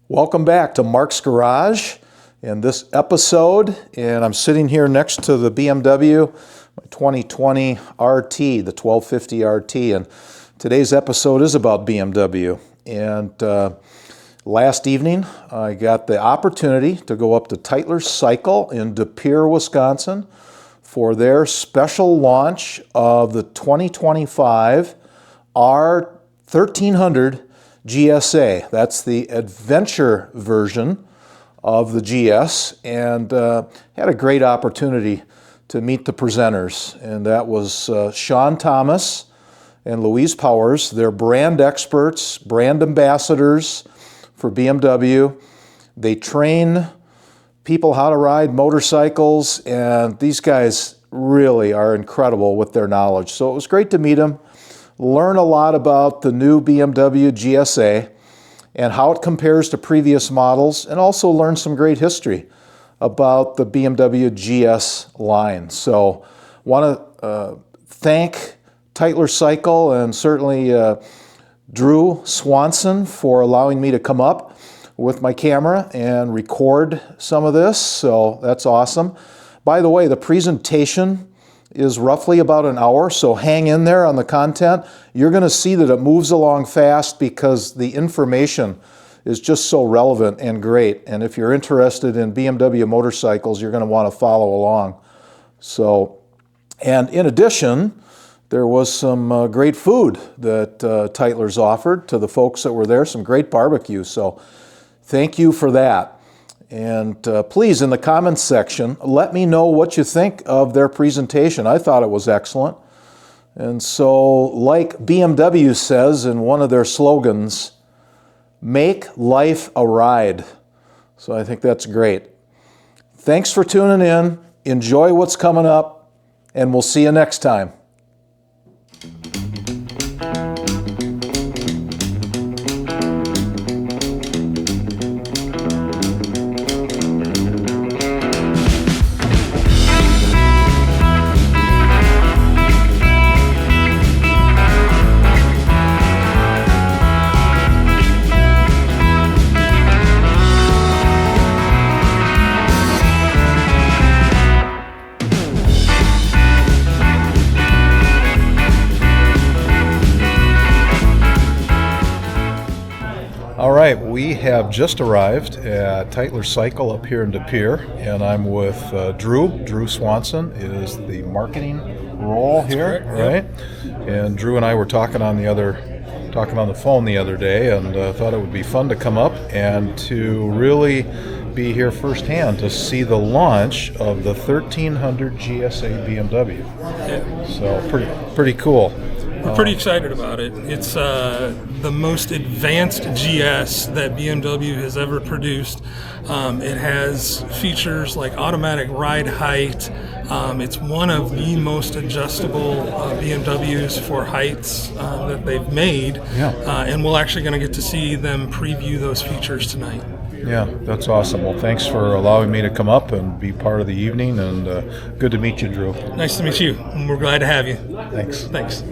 Welcome back to Mark's Garage and this episode, and I'm sitting here next to the BMW 2020 RT, the 1250 RT, and today's episode is about BMW. And last evening I got the opportunity to go up to Tytlers Cycle in Depere, Wisconsin for their special launch of the 2025 R1300 GSA. That's the adventure version of the GS, and had a great opportunity to meet the presenters, and that was Shawn Thomas and Louise Powers. They're brand experts, brand ambassadors for BMW. They train people how to ride motorcycles, and these guys really are incredible with their knowledge. So it was great to meet them, learn a lot about the new BMW GSA and how it compares to previous models, and also learn some great history about the BMW GS line. So want to thank Tytlers Cycle and certainly Drew Swanson for allowing me to come up with my camera and record some of this, so that's awesome. By the way, the presentation is roughly about an hour, so hang in there on the content. You're going to see that it moves along fast because the information is just so relevant and great. And if you're interested in BMW motorcycles, you're going to want to follow along. So, and in addition, there was some great food that Tytlers offered to the folks that were there, some great barbecue. So thank you for that. And please, in the comments section, let me know what you think of their presentation. I thought it was excellent. And so, like BMW says in one of their slogans, make life a ride. So I think that's great. Thanks for tuning in. Enjoy what's coming up, and we'll see you next time. All right, we have just arrived at Tytlers Cycle up here in Depere, and I'm with Drew Swanson is the marketing role here, right? And Drew and I were talking on the phone the other day, and thought it would be fun to come up and to really be here firsthand to see the launch of the 1300 GSA BMW. Yeah. So pretty cool. We're pretty excited about it. It's the most advanced GS that BMW has ever produced. It has features like automatic ride height. It's one of the most adjustable BMWs for heights that they've made. Yeah. And we're actually going to get to see them preview those features tonight. Yeah, that's awesome. Well, thanks for allowing me to come up and be part of the evening, and good to meet you, Drew. Nice to meet you, and we're glad to have you. Thanks. Thanks.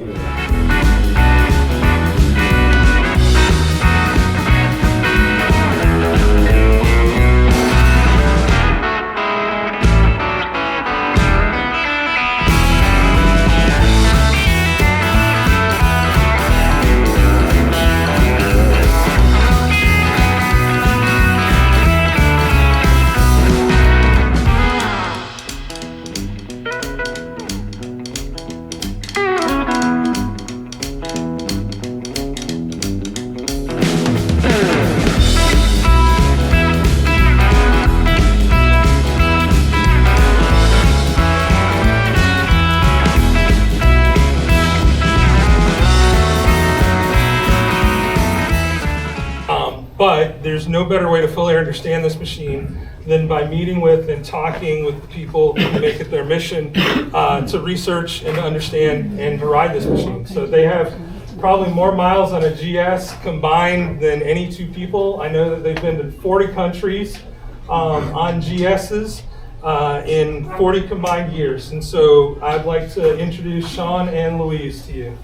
But there's no better way to fully understand this machine than by meeting with and talking with the people who make it their mission to research and to understand and to ride this machine. So they have probably more miles on a GS combined than any two people. I know that they've been to 40 countries on GSs in 40 combined years. And so I'd like to introduce Shawn and Louise to you.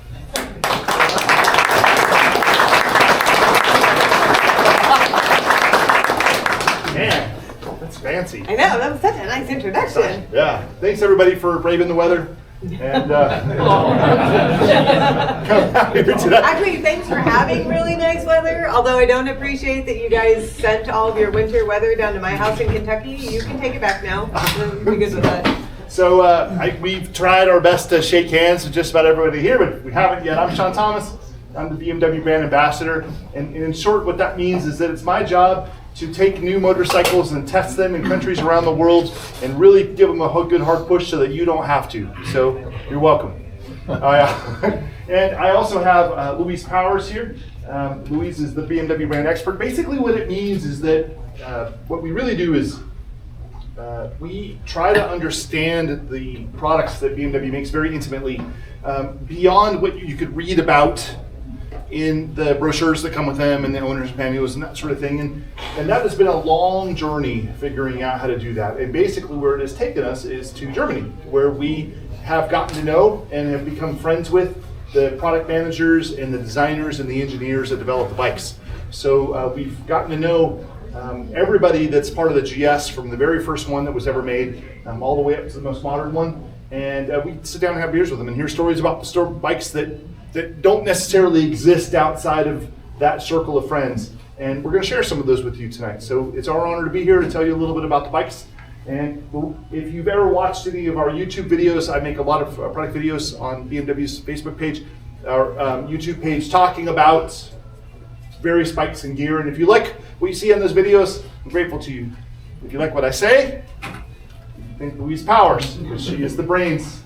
fancy. I know, that was such a nice introduction. Yeah. Thanks everybody for braving the weather. And come out here today. Actually, thanks for having really nice weather. Although I don't appreciate that you guys sent all of your winter weather down to my house in Kentucky. You can take it back now. I'm good with that. So we've tried our best to shake hands with just about everybody here, but we haven't yet. I'm Shawn Thomas. I'm the BMW Brand Ambassador. And in short, what that means is that it's my job to take new motorcycles and test them in countries around the world and really give them a good hard push so that you don't have to. So you're welcome. And I also have Louise Powers here. Louise is the BMW brand expert. Basically what it means is that what we really do is we try to understand the products that BMW makes very intimately, beyond what you could read about in the brochures that come with them and the owner's manuals and that sort of thing. And that has been a long journey figuring out how to do that. And basically where it has taken us is to Germany, where we have gotten to know and have become friends with the product managers and the designers and the engineers that develop the bikes. So we've gotten to know everybody that's part of the GS, from the very first one that was ever made all the way up to the most modern one. And we sit down and have beers with them and hear stories about the bikes that don't necessarily exist outside of that circle of friends. And we're going to share some of those with you tonight. So it's our honor to be here to tell you a little bit about the bikes. And if you've ever watched any of our YouTube videos, I make a lot of product videos on BMW's Facebook page, our YouTube page, talking about various bikes and gear. And if you like what you see on those videos, I'm grateful to you. If you like what I say, think Louise Powers, because she is the brains.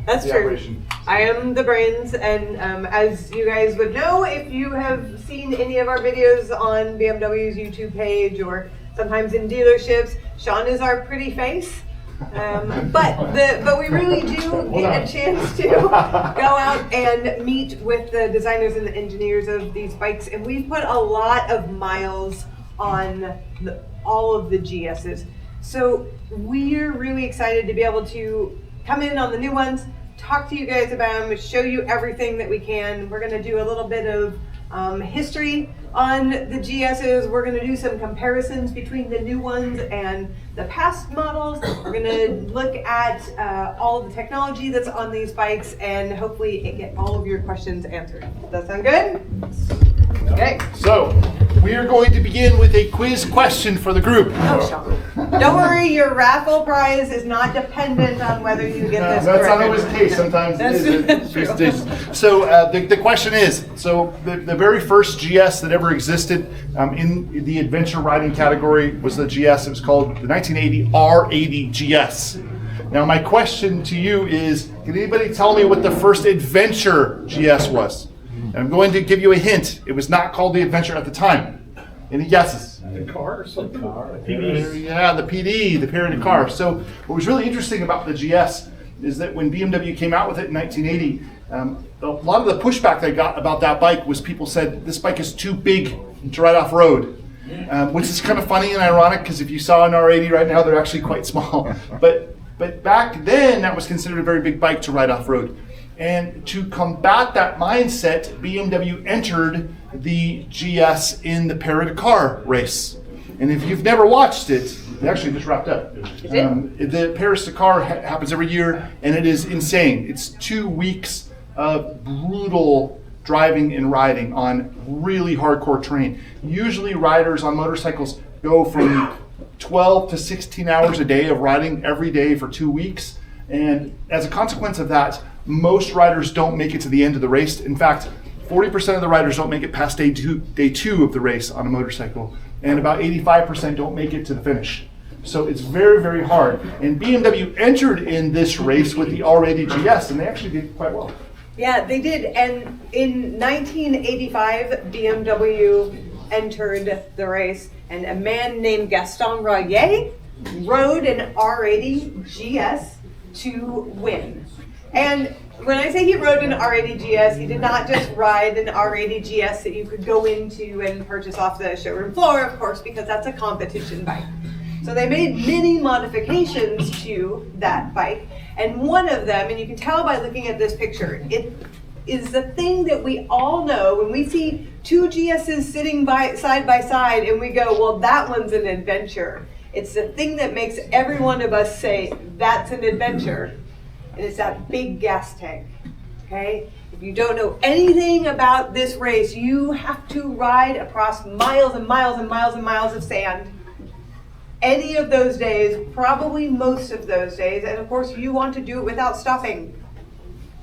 That's the true. operation. I am the brains, and as you guys would know, if you have seen any of our videos on BMW's YouTube page or sometimes in dealerships, Shawn is our pretty face. But we really do get a chance to go out and meet with the designers and the engineers of these bikes, and we've put a lot of miles on all of the GSs. So we're really excited to be able to come in on the new ones, talk to you guys about them, show you everything that we can. We're going to do a little bit of history on the GSs. We're going to do some comparisons between the new ones and the past models. We're going to look at all of the technology that's on these bikes and hopefully get all of your questions answered. Does that sound good? Okay. So we are going to begin with a quiz question for the group. Oh, Shawn. Don't worry, your raffle prize is not dependent on whether you get this That's correct. not always the case. Sometimes it is. So the question is, so the very first GS that ever existed in the adventure riding category was the GS. It was called the 1980 R80 GS. Now my question to you is, can anybody tell me what the first adventure GS was? And I'm going to give you a hint. It was not called the Adventure at the time. Any guesses? The car or something? PD. Yeah, the PD, the Depere Dakar. So what was really interesting about the GS is that when BMW came out with it in 1980, a lot of the pushback they got about that bike was people said, this bike is too big to ride off-road. Which is kind of funny and ironic, because if you saw an R80 right now, they're actually quite small. But back then, that was considered a very big bike to ride off-road. And to combat that mindset, BMW entered the GS in the Depere Dakar race. And if you've never watched it, it actually just wrapped up. The Paris Dakar happens every year, and it is insane. It's 2 weeks of brutal driving and riding on really hardcore terrain. Usually riders on motorcycles go from 12 to 16 hours a day of riding every day for 2 weeks. And as a consequence of that, most riders don't make it to the end of the race. In fact, 40% of the riders don't make it past day two of the race on a motorcycle, and about 85% don't make it to the finish. So it's very, very hard. And BMW entered in this race with the R80 GS, and they actually did quite well. Yeah, they did. And in 1985, BMW entered the race, and a man named Gaston Royer rode an R80 GS to win. And when I say he rode an R80 GS, he did not just ride an R80 GS that you could go into and purchase off the showroom floor, of course, because that's a competition bike. So they made many modifications to that bike, and one of them, and you can tell by looking at this picture, it is the thing that we all know when we see two GSs sitting side by side and we go, well, that one's an adventure. It's the thing that makes every one of us say, that's an adventure. And it's that big gas tank, okay? If you don't know anything about this race, you have to ride across miles and miles and miles and miles of sand. Any of those days, probably most of those days, and of course you want to do it without stopping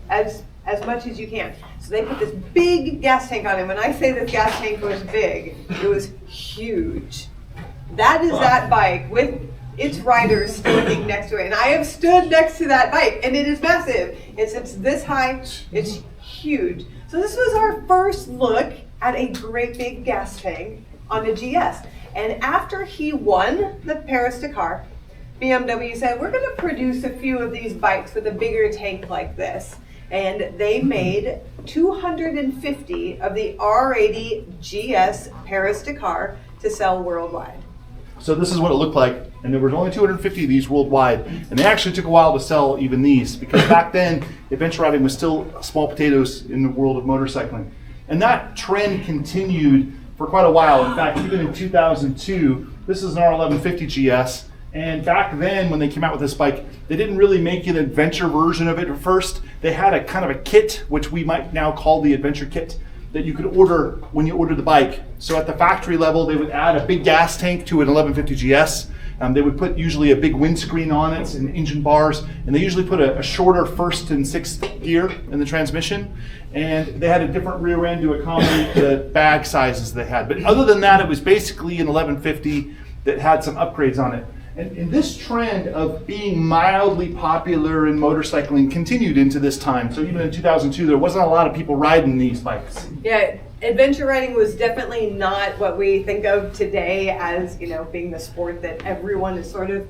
as much as you can. So they put this big gas tank on him. When I say this gas tank was big, it was huge. That is that bike with its rider standing next to it. And I have stood next to that bike, and it is massive. It's this high, it's huge. So this was our first look at a great big gas tank on a GS. And after he won the Paris-Dakar, BMW said, we're going to produce a few of these bikes with a bigger tank like this. And they made 250 of the R80 GS Paris-Dakar to sell worldwide. So this is what it looked like, and there were only 250 of these worldwide, and they actually took a while to sell even these, because back then, adventure riding was still small potatoes in the world of motorcycling. And that trend continued for quite a while. In fact, even in 2002, this is an R1150 GS, and back then, when they came out with this bike, they didn't really make an adventure version of it at first. They had a kind of a kit, which we might now call the adventure kit, that you could order when you ordered the bike. So at the factory level, they would add a big gas tank to an 1150 GS. They would put usually a big windscreen on it and engine bars, and they usually put a shorter first and sixth gear in the transmission. And they had a different rear end to accommodate the bag sizes they had. But other than that, it was basically an 1150 that had some upgrades on it. And this trend of being mildly popular in motorcycling continued into this time. So even in 2002, there wasn't a lot of people riding these bikes. Yeah, adventure riding was definitely not what we think of today as, you know, being the sport that everyone is sort of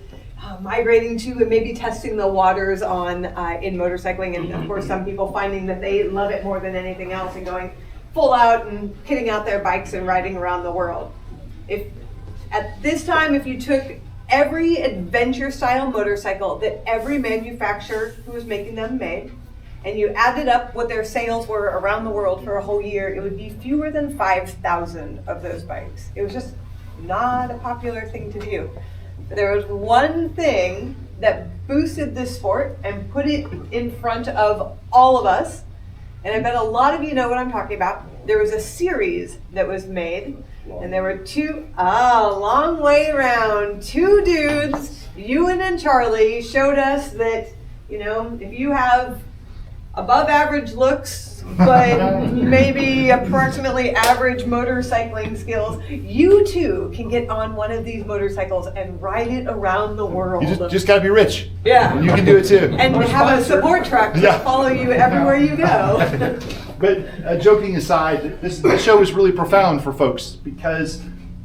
migrating to and maybe testing the waters on in motorcycling. And of course, some people finding that they love it more than anything else and going full out and kitting out their bikes and riding around the world. If at this time, if you took every adventure style motorcycle that every manufacturer who was making them made, and you added up what their sales were around the world for a whole year, it would be fewer than 5,000 of those bikes. It was just not a popular thing to do. But there was one thing that boosted this sport and put it in front of all of us, and I bet a lot of you know what I'm talking about. There was a series that was made, and there were long way around, two dudes, Ewan and Charlie, showed us that, you know, if you have above average looks, but maybe approximately average motorcycling skills, you too can get on one of these motorcycles and ride it around the world. You just gotta be rich. Yeah. And you can do it too. And have a support truck to follow you everywhere you go. But joking aside, this show is really profound for folks because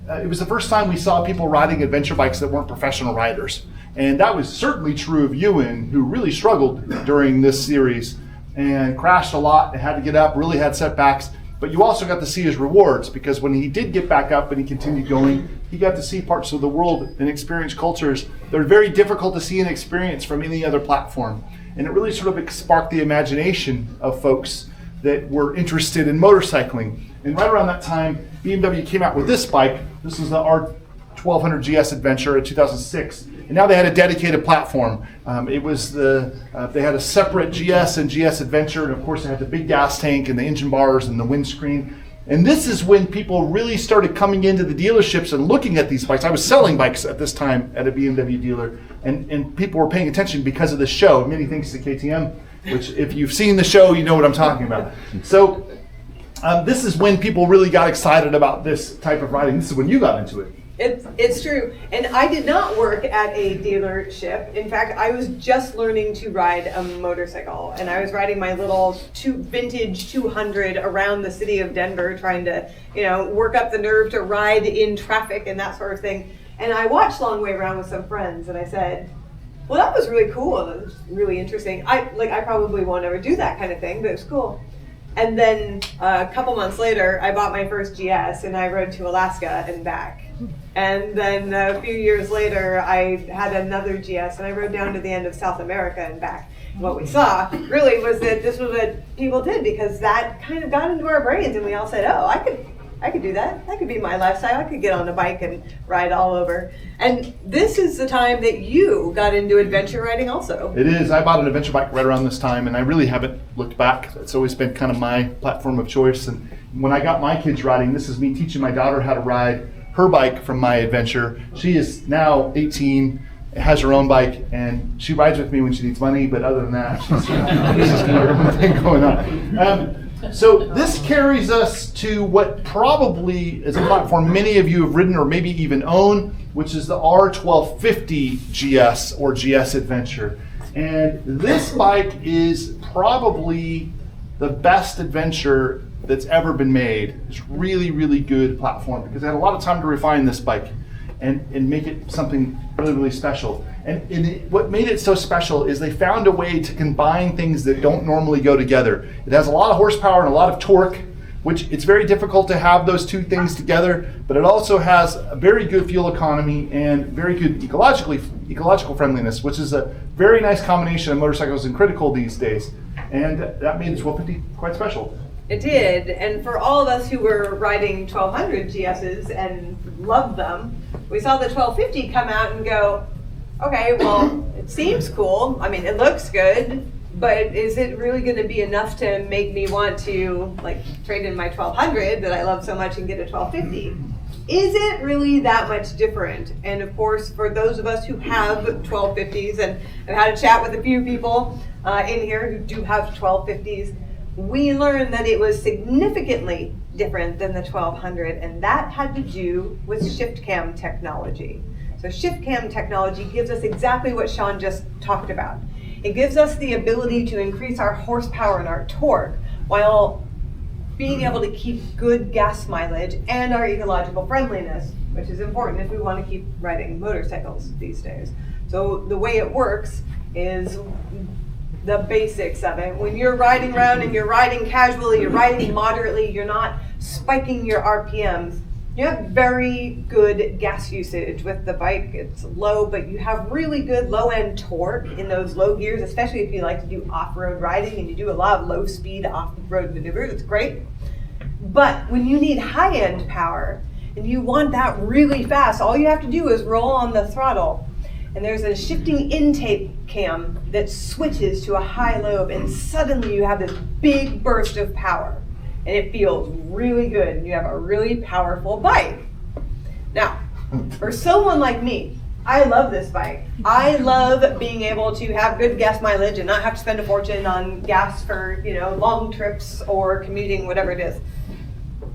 it was the first time we saw people riding adventure bikes that weren't professional riders. And that was certainly true of Ewan, who really struggled during this series and crashed a lot and had to get up, really had setbacks. But you also got to see his rewards, because when he did get back up and he continued going, he got to see parts of the world and experience cultures that are very difficult to see and experience from any other platform. And it really sort of sparked the imagination of folks that were interested in motorcycling. And right around that time, BMW came out with this bike. This is the R1300 GS Adventure in 2006. And now they had a dedicated platform. They had a separate GS and GS Adventure, and of course they had the big gas tank and the engine bars and the windscreen. And this is when people really started coming into the dealerships and looking at these bikes. I was selling bikes at this time at a BMW dealer, and people were paying attention because of the show. Many thanks to KTM, which if you've seen the show, you know what I'm talking about. So this is when people really got excited about this type of riding. This is when you got into it. It's true. And I did not work at a dealership. In fact, I was just learning to ride a motorcycle, and I was riding my little vintage 200 around the city of Denver, trying to, you know, work up the nerve to ride in traffic and that sort of thing. And I watched Long Way Around with some friends, and I said, well, that was really cool. That was really interesting. I probably won't ever do that kind of thing, but it was cool. And then a couple months later, I bought my first GS, and I rode to Alaska and back. And then a few years later, I had another GS, and I rode down to the end of South America and back. What we saw really was that this was what people did, because that kind of got into our brains, and we all said, oh, I could do that. That could be my lifestyle. I could get on a bike and ride all over. And this is the time that you got into adventure riding also. It is. I bought an adventure bike right around this time, and I really haven't looked back. It's always been kind of my platform of choice. And when I got my kids riding, this is me teaching my daughter how to ride her bike from my adventure. She is now 18, has her own bike, and she rides with me when she needs money, but other than that, she's got her own thing going on. So this carries us to what probably is a platform many of you have ridden or maybe even own, which is the R1250 GS or GS Adventure. And this bike is probably the best adventure that's ever been made. It's really, really good platform because I had a lot of time to refine this bike and make it something really, really special. And what made it so special is they found a way to combine things that don't normally go together. It has a lot of horsepower and a lot of torque, which it's very difficult to have those two things together, but it also has a very good fuel economy and very good ecological friendliness, which is a very nice combination of motorcycles and critical these days. And that made the 1250 quite special. It did, and for all of us who were riding 1200 GSs and loved them, we saw the 1250 come out and go, okay, well, it seems cool. I mean, it looks good, but is it really going to be enough to make me want to trade in my 1200 that I love so much and get a 1250? Is it really that much different? And of course, for those of us who have 1250s, and I've had a chat with a few people in here who do have 1250s, we learned that it was significantly different than the 1200, and that had to do with shift cam technology. So shift cam technology gives us exactly what Shawn just talked about. It gives us the ability to increase our horsepower and our torque while being able to keep good gas mileage and our ecological friendliness, which is important if we want to keep riding motorcycles these days. So the way it works is the basics of it. When you're riding around and you're riding casually, you're riding moderately, you're not spiking your RPMs, you have very good gas usage with the bike. It's low, but you have really good low-end torque in those low gears, especially if you like to do off-road riding and you do a lot of low-speed off-road maneuvers. It's great. But when you need high-end power and you want that really fast, all you have to do is roll on the throttle. And there's a shifting intake cam that switches to a high lobe, and suddenly you have this big burst of power. And it feels really good, and you have a really powerful bike. Now, for someone like me, I love this bike. I love being able to have good gas mileage and not have to spend a fortune on gas for, long trips or commuting, whatever it is.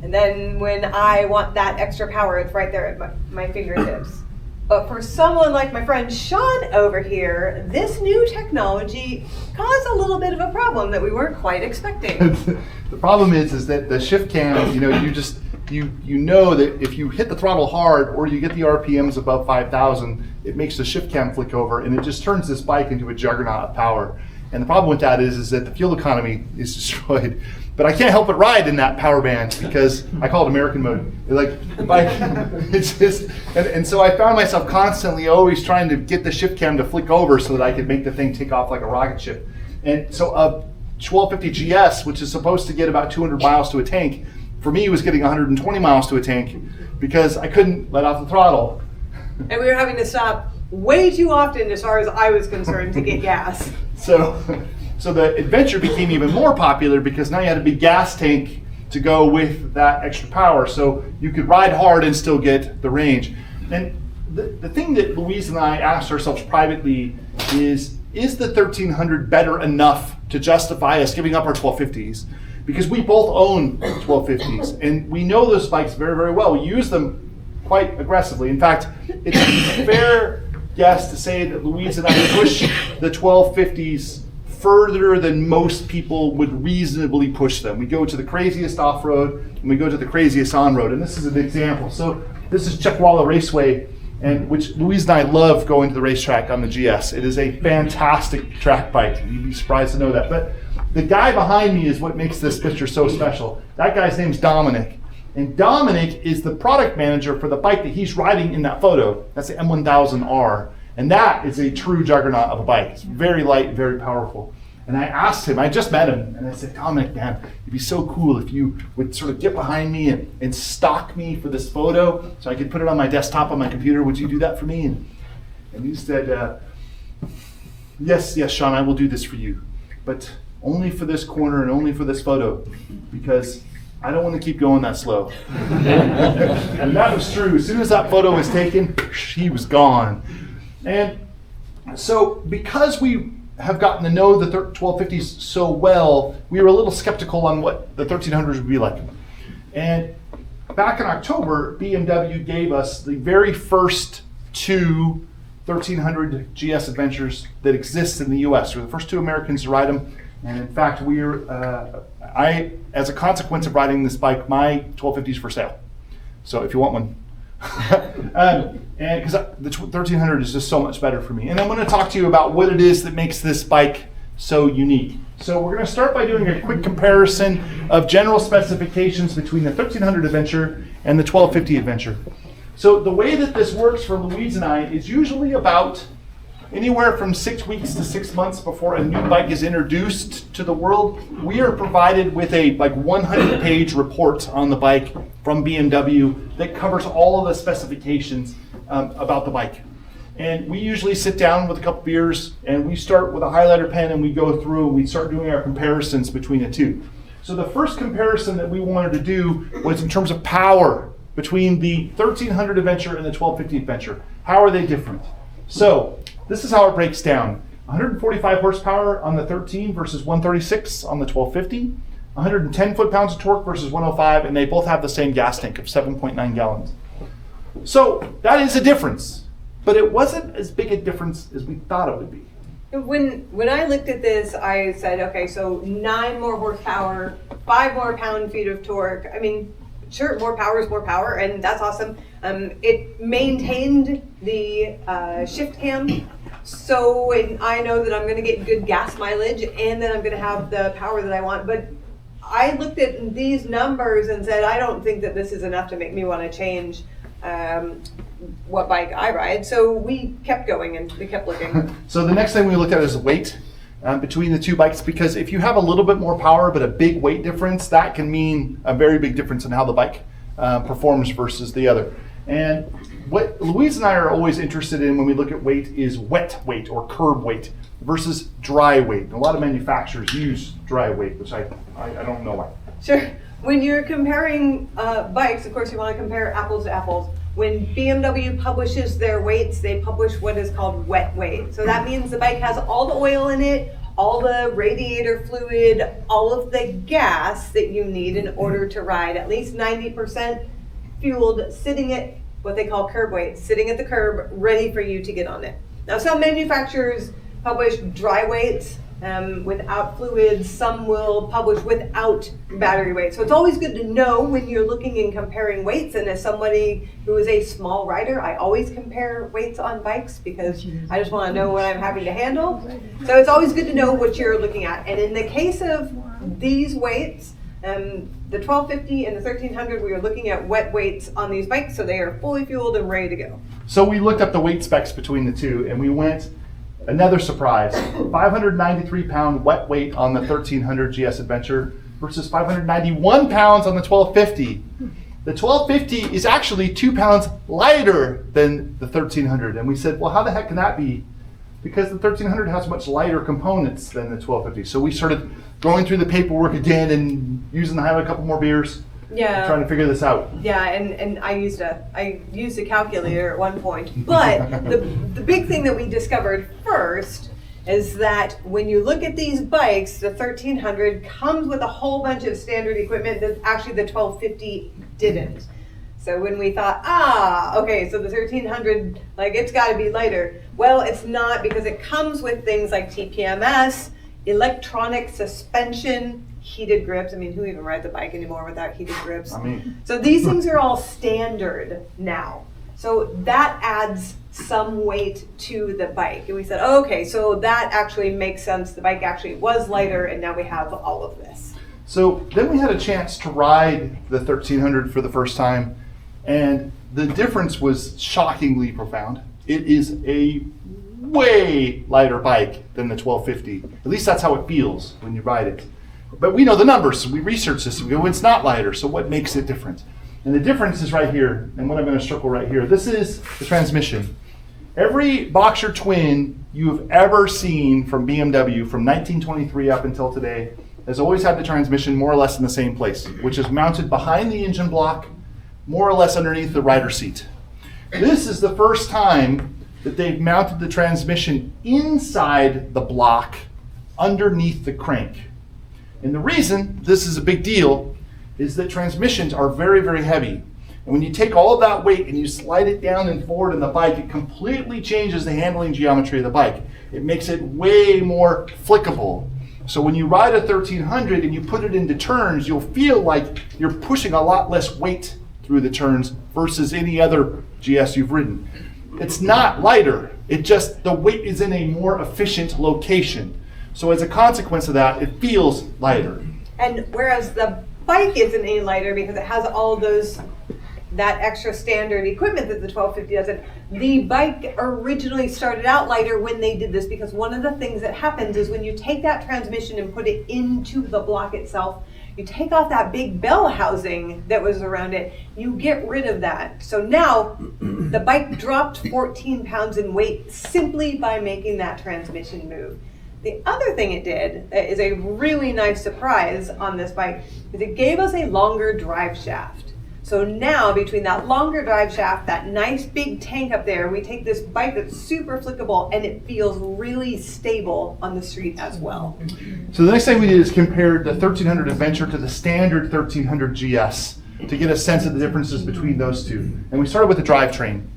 And then when I want that extra power, it's right there at my fingertips. But for someone like my friend Shawn over here, this new technology caused a little bit of a problem that we weren't quite expecting. The problem is that the shift cam, you know that if you hit the throttle hard or you get the RPMs above 5,000, it makes the shift cam flick over, and it just turns this bike into a juggernaut of power. And the problem with that is that the fuel economy is destroyed. But I can't help but ride in that power band because I call it American mode. The bike, it's just, and so I found myself constantly always trying to get the shift cam to flick over so that I could make the thing take off like a rocket ship. And so a 1250 GS, which is supposed to get about 200 miles to a tank, for me was getting 120 miles to a tank because I couldn't let off the throttle. And we were having to stop way too often as far as I was concerned to get gas. So the adventure became even more popular because now you had a big gas tank to go with that extra power, so you could ride hard and still get the range. And the thing that Louise and I asked ourselves privately is the 1300 better enough to justify us giving up our 1250s? Because we both own 1250s and we know those bikes very, very well. We use them quite aggressively. In fact, it's a fair guess to say that Louise and I push the 1250s further than most people would reasonably push them. We go to the craziest off-road and we go to the craziest on-road. And this is an example. So this is Checkwalla Raceway, and which Louise and I love going to the racetrack on the GS. It is a fantastic track bike. You'd be surprised to know that. But the guy behind me is what makes this picture so special. That guy's name's Dominic. And Dominic is the product manager for the bike that he's riding in that photo. That's the M1000R. And that is a true juggernaut of a bike. It's very light, very powerful. And I asked him, I just met him, and I said, Dominic, man, it'd be so cool if you would sort of get behind me and stalk me for this photo so I could put it on my desktop on my computer. Would you do that for me? And he said, yes, Shawn, I will do this for you, but only for this corner and only for this photo, because I don't want to keep going that slow. And that was true. As soon as that photo was taken, he was gone. And so because we have gotten to know the 1250s so well, we were a little skeptical on what the 1300s would be like. And back in October, BMW gave us the very first 2 1300 GS Adventures that exist in the US. We're the first 2 Americans to ride them. And in fact, as a consequence of riding this bike, my 1250 is for sale. So if you want one. And because the 1300 is just so much better for me. And I'm going to talk to you about what it is that makes this bike so unique. So we're going to start by doing a quick comparison of general specifications between the 1300 Adventure and the 1250 Adventure. So the way that this works for Louise and I is usually about anywhere from 6 weeks to 6 months before a new bike is introduced to the world. We are provided with a 100-page report on the bike from BMW that covers all of the specifications about the bike. And we usually sit down with a couple beers and we start with a highlighter pen and we go through and we start doing our comparisons between the two. So the first comparison that we wanted to do was in terms of power between the 1300 Adventure and the 1250 Adventure. How are they different? So this is how it breaks down. 145 horsepower on the 13 versus 136 on the 1250. 110 foot-pounds of torque versus 105, and they both have the same gas tank of 7.9 gallons. So that is a difference, but it wasn't as big a difference as we thought it would be. When I looked at this, I said, okay, so 9 more horsepower, 5 more pound-feet of torque. I mean, sure, more power is more power, and that's awesome. It maintained the shift cam, so I know that I'm going to get good gas mileage, and then I'm going to have the power that I want. But I looked at these numbers and said, I don't think that this is enough to make me want to change what bike I ride. So we kept going and we kept looking. So the next thing we looked at is weight between the two bikes, because if you have a little bit more power but a big weight difference, that can mean a very big difference in how the bike performs versus the other. And what Louise and I are always interested in when we look at weight is wet weight or curb weight versus dry weight. A lot of manufacturers use dry weight, which I don't know why. Sure. When you're comparing bikes, of course you want to compare apples to apples. When BMW publishes their weights, they publish what is called wet weight. So that means the bike has all the oil in it, all the radiator fluid, all of the gas that you need in order to ride, at least 90% fueled, sitting at what they call curb weight, sitting at the curb, ready for you to get on it. Now, some manufacturers publish dry weights without fluids. Some will publish without battery weight. So it's always good to know when you're looking and comparing weights. And as somebody who is a small rider, I always compare weights on bikes because I just want to know what I'm having to handle. So it's always good to know what you're looking at. And in the case of these weights, the 1250 and the 1300, we are looking at wet weights on these bikes, so they are fully fueled and ready to go. So we looked up the weight specs between the two, and we went, another surprise, 593-pound wet weight on the 1300 GS Adventure versus 591 pounds on the 1250. The 1250 is actually 2 pounds lighter than the 1300, and we said, well, how the heck can that be? Because the 1300 has much lighter components than the 1250. So we started going through the paperwork again and using the highlight a couple more beers. Yeah. Trying to figure this out. Yeah, and I used a calculator at one point. But the big thing that we discovered first is that when you look at these bikes, the 1300 comes with a whole bunch of standard equipment that actually the 1250 didn't. So when we thought, okay, so the 1300, it's got to be lighter. Well, it's not, because it comes with things like TPMS, electronic suspension, heated grips. I mean, who even rides a bike anymore without heated grips? So these things are all standard now. So that adds some weight to the bike. And we said, okay, so that actually makes sense. The bike actually was lighter, and now we have all of this. So then we had a chance to ride the 1300 for the first time, and the difference was shockingly profound. It is a way lighter bike than the 1250. At least that's how it feels when you ride it. But we know the numbers, so we research this and we go, it's not lighter, so what makes it different? And the difference is right here, and what I'm going to circle right here. This is the transmission. Every Boxer twin you've ever seen from BMW from 1923 up until today has always had the transmission more or less in the same place, which is mounted behind the engine block, more or less underneath the rider's seat. This is the first time that they've mounted the transmission inside the block underneath the crank. And the reason this is a big deal is that transmissions are very, very heavy. And when you take all of that weight and you slide it down and forward in the bike, it completely changes the handling geometry of the bike. It makes it way more flickable. So when you ride a 1300 and you put it into turns, you'll feel like you're pushing a lot less weight through the turns versus any other GS you've ridden. It's not lighter, it just, the weight is in a more efficient location. So as a consequence of that, it feels lighter. And whereas the bike isn't any lighter because it has all of that extra standard equipment that the 1250 doesn't, the bike originally started out lighter when they did this, because one of the things that happens is when you take that transmission and put it into the block itself, you take off that big bell housing that was around it, you get rid of that. So now the bike dropped 14 pounds in weight simply by making that transmission move. The other thing it did that is a really nice surprise on this bike is it gave us a longer drive shaft. So now between that longer drive shaft, that nice big tank up there, we take this bike that's super flickable and it feels really stable on the street as well. So the next thing we did is compare the 1300 Adventure to the standard 1300 GS to get a sense of the differences between those two. And we started with the drivetrain.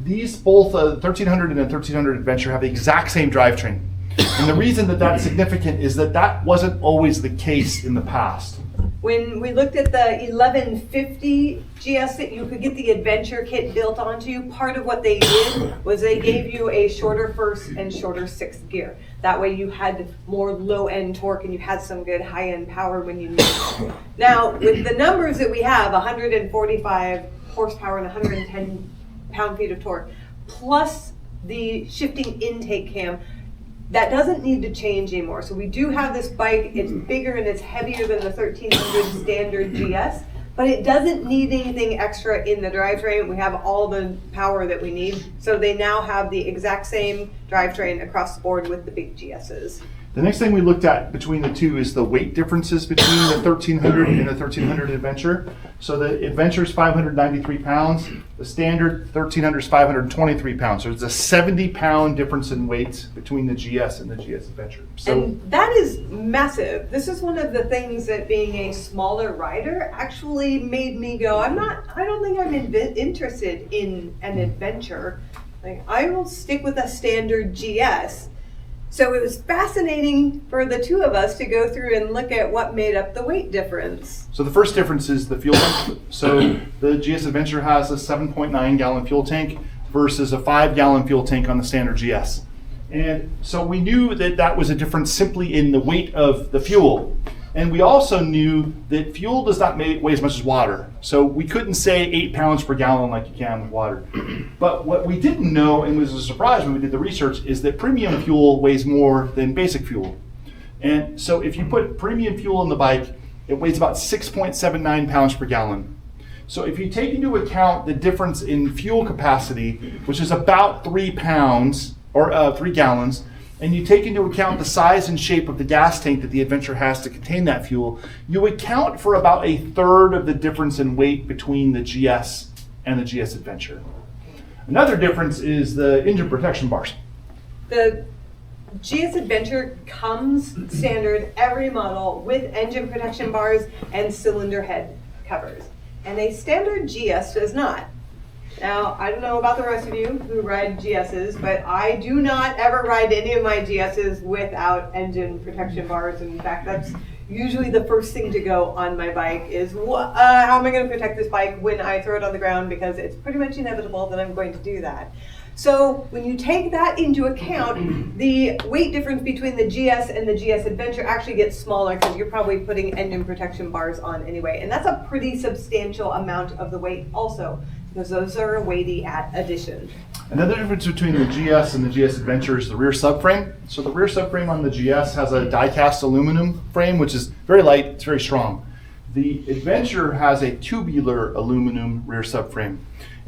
These both 1300 and a 1300 Adventure have the exact same drivetrain. And the reason that that's significant is that that wasn't always the case in the past. When we looked at the 1150 GS that you could get the Adventure kit built onto, part of what they did was they gave you a shorter first and shorter sixth gear. That way you had more low-end torque and you had some good high-end power when you needed it. Now, with the numbers that we have, 145 horsepower and 110 pound-feet of torque, plus the shifting intake cam, that doesn't need to change anymore. So we do have this bike, it's bigger and it's heavier than the 1300 standard GS, but it doesn't need anything extra in the drivetrain. We have all the power that we need. So they now have the exact same drivetrain across the board with the big GSs. The next thing we looked at between the two is the weight differences between the 1300 and the 1300 Adventure. So the Adventure is 593 pounds. The standard 1300 is 523 pounds. So it's a 70-pound difference in weight between the GS and the GS Adventure. So, and that is massive. This is one of the things that being a smaller rider actually made me go, I don't think I'm interested in an Adventure. Like, I will stick with a standard GS. So it was fascinating for the two of us to go through and look at what made up the weight difference. So the first difference is the fuel tank. So the GS Adventure has a 7.9 gallon fuel tank versus a 5 gallon fuel tank on the standard GS. And so we knew that that was a difference simply in the weight of the fuel. And we also knew that fuel does not weigh as much as water. So we couldn't say 8 pounds per gallon like you can with water. But what we didn't know, and was a surprise when we did the research, is that premium fuel weighs more than basic fuel. And so if you put premium fuel in the bike, it weighs about 6.79 pounds per gallon. So if you take into account the difference in fuel capacity, which is about 3 pounds, or 3 gallons, and you take into account the size and shape of the gas tank that the Adventure has to contain that fuel, you account for about a third of the difference in weight between the GS and the GS Adventure. Another difference is the engine protection bars. The GS Adventure comes standard every model with engine protection bars and cylinder head covers. And a standard GS does not. Now, I don't know about the rest of you who ride GSs, but I do not ever ride any of my GSs without engine protection bars. In fact, that's usually the first thing to go on my bike is, how am I going to protect this bike when I throw it on the ground, because it's pretty much inevitable that I'm going to do that. So when you take that into account, the weight difference between the GS and the GS Adventure actually gets smaller because you're probably putting engine protection bars on anyway. And that's a pretty substantial amount of the weight also, because those are a weighty addition. Another difference between the GS and the GS Adventure is the rear subframe. So the rear subframe on the GS has a die-cast aluminum frame, which is very light, it's very strong. The Adventure has a tubular aluminum rear subframe.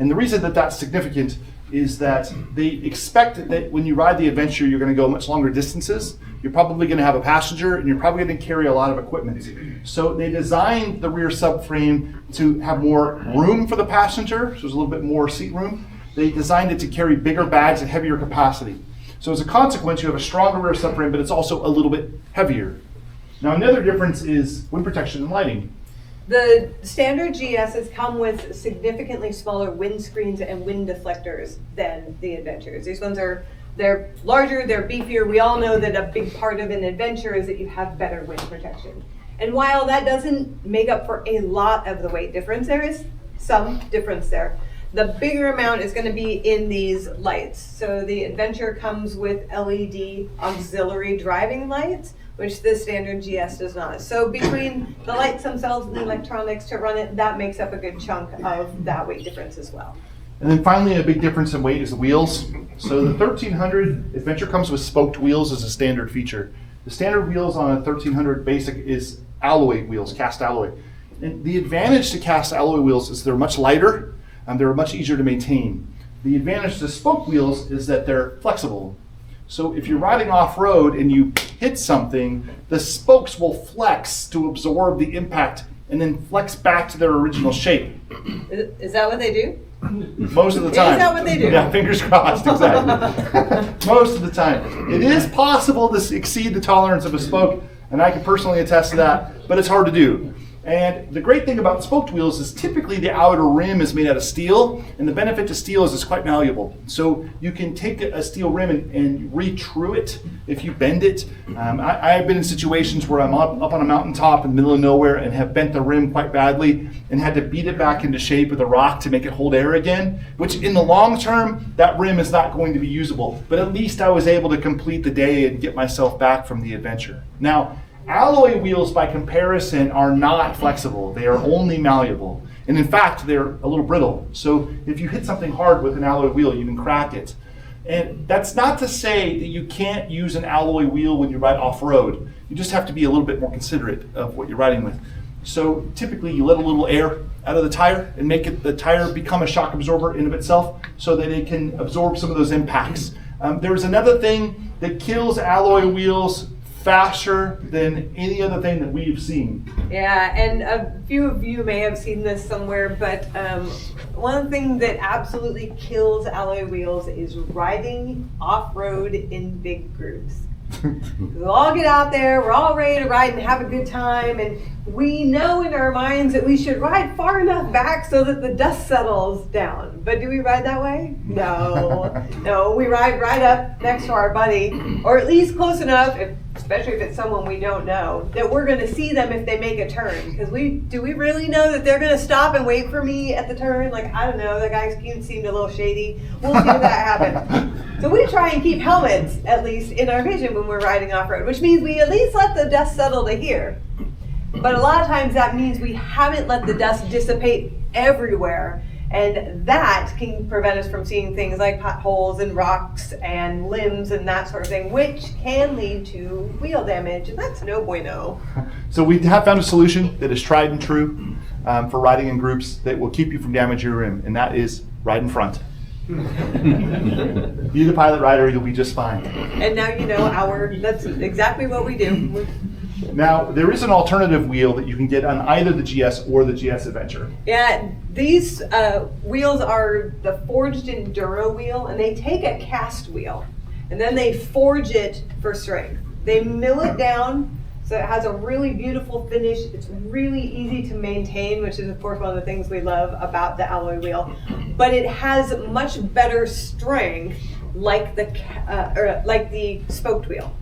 And the reason that that's significant is that they expect that when you ride the Adventure, you're going to go much longer distances. You're probably going to have a passenger, and you're probably going to carry a lot of equipment. So they designed the rear subframe to have more room for the passenger, so there's a little bit more seat room. They designed it to carry bigger bags and heavier capacity. So as a consequence, you have a stronger rear subframe, but it's also a little bit heavier. Now another difference is wind protection and lighting. The standard GSs come with significantly smaller windscreens and wind deflectors than the Adventures. These ones they're larger, they're beefier. We all know that a big part of an Adventure is that you have better wind protection. And while that doesn't make up for a lot of the weight difference, there is some difference there. The bigger amount is going to be in these lights. So the Adventure comes with LED auxiliary driving lights, which the standard GS does not. So between the lights themselves and the electronics to run it, that makes up a good chunk of that weight difference as well. And then finally, a big difference in weight is the wheels. So the 1300 Adventure comes with spoked wheels as a standard feature. The standard wheels on a 1300 Basic is alloy wheels, cast alloy. And the advantage to cast alloy wheels is they're much lighter and they're much easier to maintain. The advantage to spoke wheels is that they're flexible. So if you're riding off-road and you hit something, the spokes will flex to absorb the impact and then flex back to their original shape. Is that what they do? Most of the time. Is that what they do? Yeah, fingers crossed, exactly. Most of the time. It is possible to exceed the tolerance of a spoke, and I can personally attest to that, but it's hard to do. And the great thing about spoked wheels is typically the outer rim is made out of steel, and the benefit to steel is it's quite malleable. So you can take a steel rim and re-true it if you bend it. I've been in situations where I'm up on a mountaintop in the middle of nowhere and have bent the rim quite badly and had to beat it back into shape with a rock to make it hold air again, which in the long term, that rim is not going to be usable. But at least I was able to complete the day and get myself back from the adventure. Now, alloy wheels, by comparison, are not flexible. They are only malleable. And in fact, they're a little brittle. So if you hit something hard with an alloy wheel, you can crack it. And that's not to say that you can't use an alloy wheel when you ride off-road. You just have to be a little bit more considerate of what you're riding with. So typically, you let a little air out of the tire and make the tire become a shock absorber in of itself so that it can absorb some of those impacts. There's another thing that kills alloy wheels faster than any other thing that we've seen. Yeah, and a few of you may have seen this somewhere, but one thing that absolutely kills alloy wheels is riding off-road in big groups. We'll all get out there, we're all ready to ride and have a good time, and we know in our minds that we should ride far enough back so that the dust settles down. But do we ride that way? No. No, we ride right up next to our buddy, or at least close enough, especially if it's someone we don't know, that we're going to see them if they make a turn. Because do we really know that they're going to stop and wait for me at the turn? Like, I don't know, that guy's cute seemed a little shady. We'll see if that happens. So we try and keep helmets, at least, in our vision when we're riding off-road, which means we at least let the dust settle to here. But a lot of times that means we haven't let the dust dissipate everywhere. And that can prevent us from seeing things like potholes and rocks and limbs and that sort of thing, which can lead to wheel damage, and that's no bueno. So we have found a solution that is tried and true for riding in groups that will keep you from damaging your rim, and that is ride in front. Be the pilot rider, you'll be just fine. And now you know that's exactly what we do. Now, there is an alternative wheel that you can get on either the GS or the GS Adventure. Yeah, these wheels are the forged enduro wheel, and they take a cast wheel and then they forge it for strength. They mill it down so it has a really beautiful finish. It's really easy to maintain, which is of course one of the things we love about the alloy wheel. But it has much better strength, like the spoked wheel.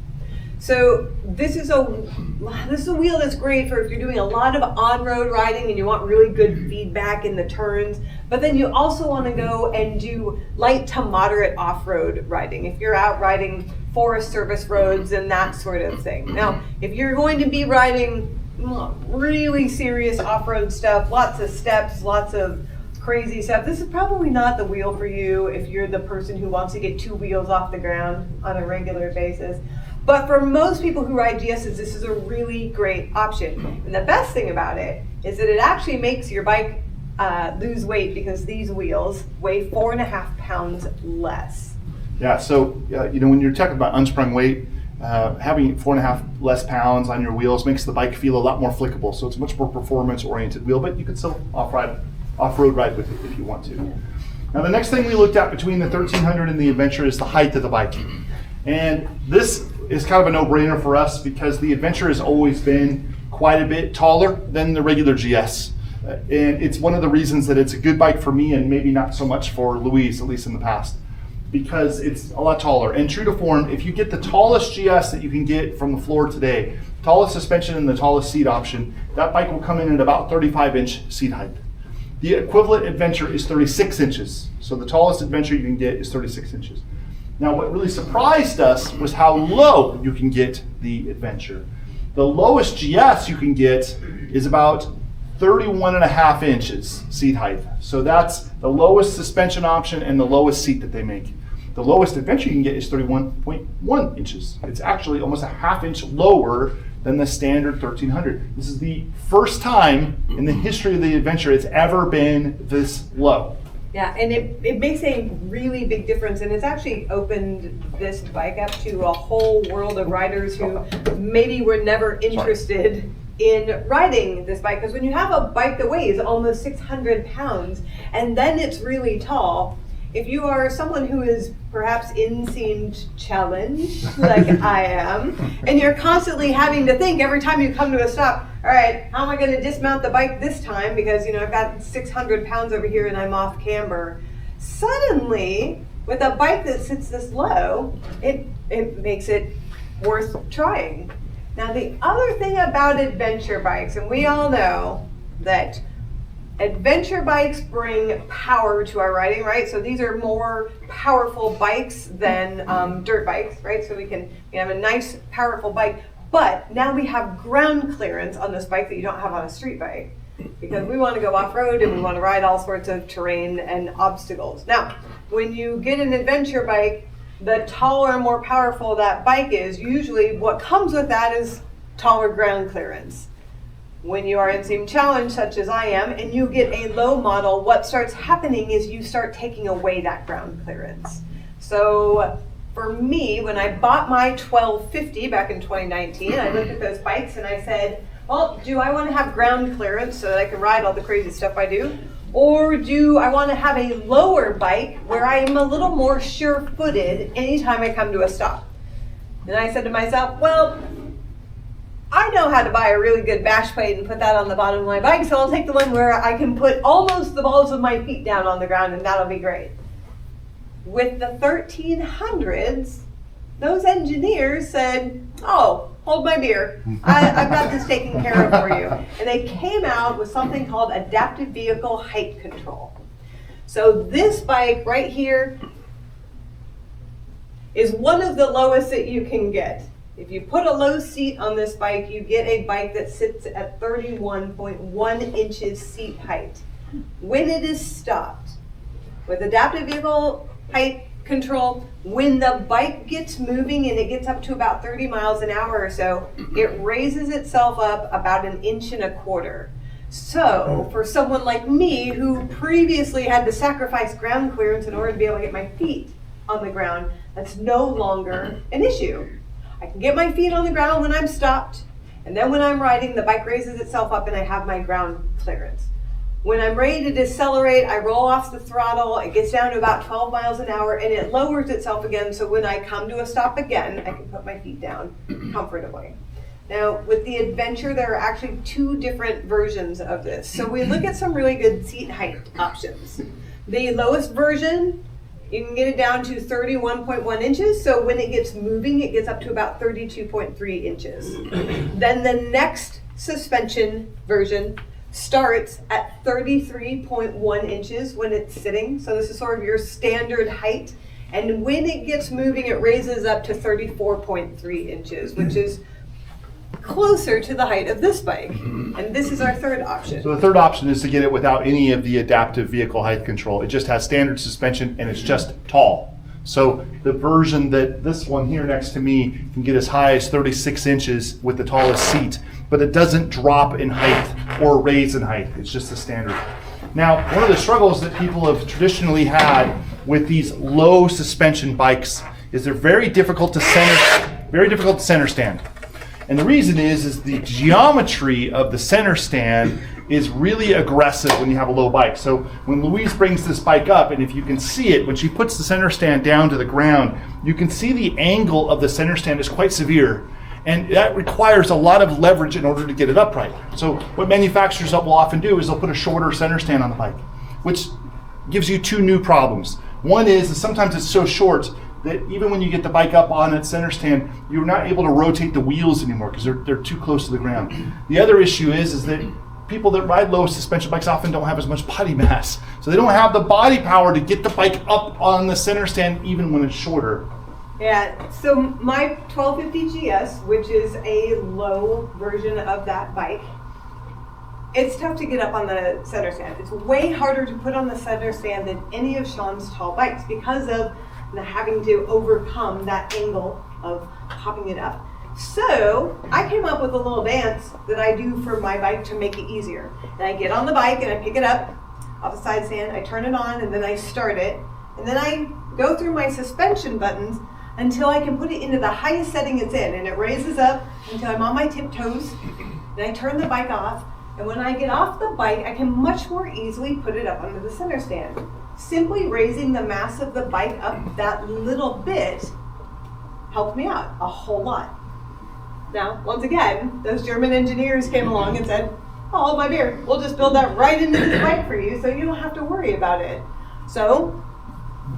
So this is a wheel that's great for if you're doing a lot of on-road riding and you want really good feedback in the turns, but then you also want to go and do light to moderate off-road riding if you're out riding Forest Service roads and that sort of thing. Now, if you're going to be riding really serious off-road stuff, lots of steps, lots of crazy stuff. This is probably not the wheel for you if you're the person who wants to get 2 wheels off the ground on a regular basis. But for most people who ride GSs, this is a really great option. And the best thing about it is that it actually makes your bike lose weight, because these wheels weigh 4.5 pounds less. Yeah, so you know, when you're talking about unsprung weight, having 4.5 less pounds on your wheels makes the bike feel a lot more flickable. So it's a much more performance-oriented wheel, but you can still off-road ride with it if you want to. Now, the next thing we looked at between the 1300 and the Adventure is the height of the bike. And this is kind of a no-brainer for us because the Adventure has always been quite a bit taller than the regular GS. And it's one of the reasons that it's a good bike for me and maybe not so much for Louise, at least in the past, because it's a lot taller. And true to form, if you get the tallest GS that you can get from the floor today, tallest suspension and the tallest seat option, that bike will come in at about 35-inch seat height. The equivalent Adventure is 36 inches. So the tallest Adventure you can get is 36 inches. Now, what really surprised us was how low you can get the Adventure. The lowest GS you can get is about 31.5 inches seat height. So that's the lowest suspension option and the lowest seat that they make. The lowest Adventure you can get is 31.1 inches. It's actually almost a ½ inch lower than the standard 1300. This is the first time in the history of the Adventure it's ever been this low. Yeah, and it makes a really big difference, and it's actually opened this bike up to a whole world of riders who maybe were never interested in riding this bike. Because when you have a bike that weighs almost 600 pounds and then it's really tall, if you are someone who is perhaps inseamed challenged, like I am, and you're constantly having to think every time you come to a stop, all right, how am I going to dismount the bike this time? Because, you know, I've got 600 pounds over here and I'm off camber. Suddenly, with a bike that sits this low, it makes it worth trying. Now, the other thing about adventure bikes, and we all know that adventure bikes bring power to our riding, right? So these are more powerful bikes than dirt bikes, right? So we have a nice, powerful bike. But now we have ground clearance on this bike that you don't have on a street bike, because we want to go off-road and we want to ride all sorts of terrain and obstacles. Now, when you get an adventure bike, the taller and more powerful that bike is, usually what comes with that is taller ground clearance. When you are inseam challenged, such as I am, and you get a low model, what starts happening is you start taking away that ground clearance. So for me, when I bought my 1250 back in 2019, I looked at those bikes and I said, well, do I want to have ground clearance so that I can ride all the crazy stuff I do? Or do I want to have a lower bike where I am a little more sure-footed anytime I come to a stop? And I said to myself, well, I know how to buy a really good bash plate and put that on the bottom of my bike, so I'll take the one where I can put almost the balls of my feet down on the ground, and that'll be great. With the 1300s, those engineers said, oh, hold my beer. I've got this taken care of for you. And they came out with something called adaptive vehicle height control. So this bike right here is one of the lowest that you can get. If you put a low seat on this bike, you get a bike that sits at 31.1 inches seat height. When it is stopped, with adaptive vehicle height control, when the bike gets moving and it gets up to about 30 miles an hour or so, it raises itself up about 1.25 inches. So for someone like me who previously had to sacrifice ground clearance in order to be able to get my feet on the ground, that's no longer an issue. I can get my feet on the ground when I'm stopped, and then when I'm riding, the bike raises itself up and I have my ground clearance. When I'm ready to decelerate, I roll off the throttle, it gets down to about 12 miles an hour, and it lowers itself again, so when I come to a stop again, I can put my feet down comfortably. Now, with the Adventure, there are actually 2 different versions of this. So we look at some really good seat height options. The lowest version, you can get it down to 31.1 inches. So when it gets moving, it gets up to about 32.3 inches. Then the next suspension version starts at 33.1 inches when it's sitting. So this is sort of your standard height. And when it gets moving, it raises up to 34.3 inches, which is closer to the height of this bike. And this is our third option. So the third option is to get it without any of the adaptive vehicle height control. It just has standard suspension and it's just tall. So the version that this one here next to me can get as high as 36 inches with the tallest seat, but it doesn't drop in height or raise in height. It's just the standard. Now, one of the struggles that people have traditionally had with these low suspension bikes is they're very difficult to center stand. And the reason is the geometry of the center stand is really aggressive when you have a low bike. So when Louise brings this bike up, and if you can see it, when she puts the center stand down to the ground, you can see the angle of the center stand is quite severe. And that requires a lot of leverage in order to get it upright. So what manufacturers will often do is they'll put a shorter center stand on the bike, which gives you two new problems. One is sometimes it's so short that even when you get the bike up on its center stand, you're not able to rotate the wheels anymore because they're too close to the ground. The other issue is that people that ride low suspension bikes often don't have as much body mass. So they don't have the body power to get the bike up on the center stand even when it's shorter. Yeah, so my 1250 GS, which is a low version of that bike, it's tough to get up on the center stand. It's way harder to put on the center stand than any of Shawn's tall bikes because of having to overcome that angle of popping it up. So I came up with a little dance that I do for my bike to make it easier. And I get on the bike and I pick it up off the side stand, I turn it on, and then I start it. And then I go through my suspension buttons until I can put it into the highest setting it's in. And it raises up until I'm on my tiptoes. Then I turn the bike off. And when I get off the bike, I can much more easily put it up under the center stand. Simply raising the mass of the bike up that little bit helped me out a whole lot. Now, once again, those German engineers came along and said, "Oh, hold my beer. We'll just build that right into this bike for you so you don't have to worry about it." So,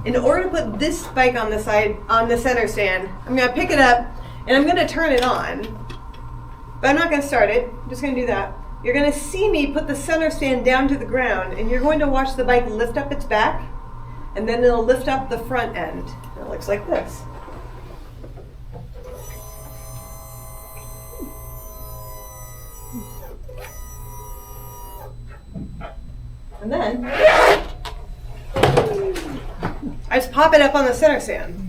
in order to put this bike on the center stand, I'm going to pick it up and I'm going to turn it on. But I'm not going to start it. I'm just going to do that. You're going to see me put the center stand down to the ground, and you're going to watch the bike lift up its back, and then it'll lift up the front end. It looks like this. And then I just pop it up on the center stand.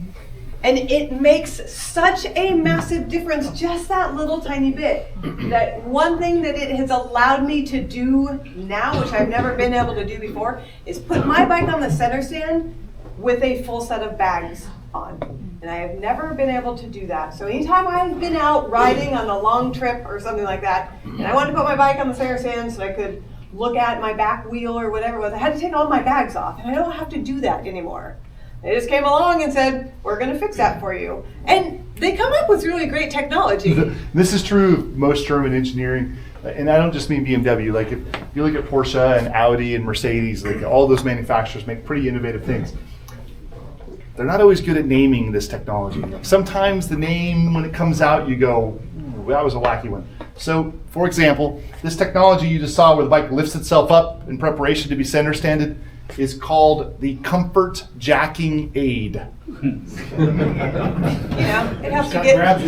And it makes such a massive difference, just that little tiny bit. That one thing that it has allowed me to do now, which I've never been able to do before, is put my bike on the center stand with a full set of bags on. And I have never been able to do that. So anytime I've been out riding on a long trip or something like that, and I wanted to put my bike on the center stand so I could look at my back wheel or whatever it was, I had to take all my bags off, and I don't have to do that anymore. They just came along and said, "We're going to fix that for you." And they come up with really great technology. This is true of most German engineering. And I don't just mean BMW. Like if you look at Porsche and Audi and Mercedes, like all those manufacturers make pretty innovative things. They're not always good at naming this technology. Sometimes the name, when it comes out, you go, "Ooh, that was a wacky one." So, for example, this technology you just saw where the bike lifts itself up in preparation to be center standed is called the comfort jacking aid. You know, it helps you get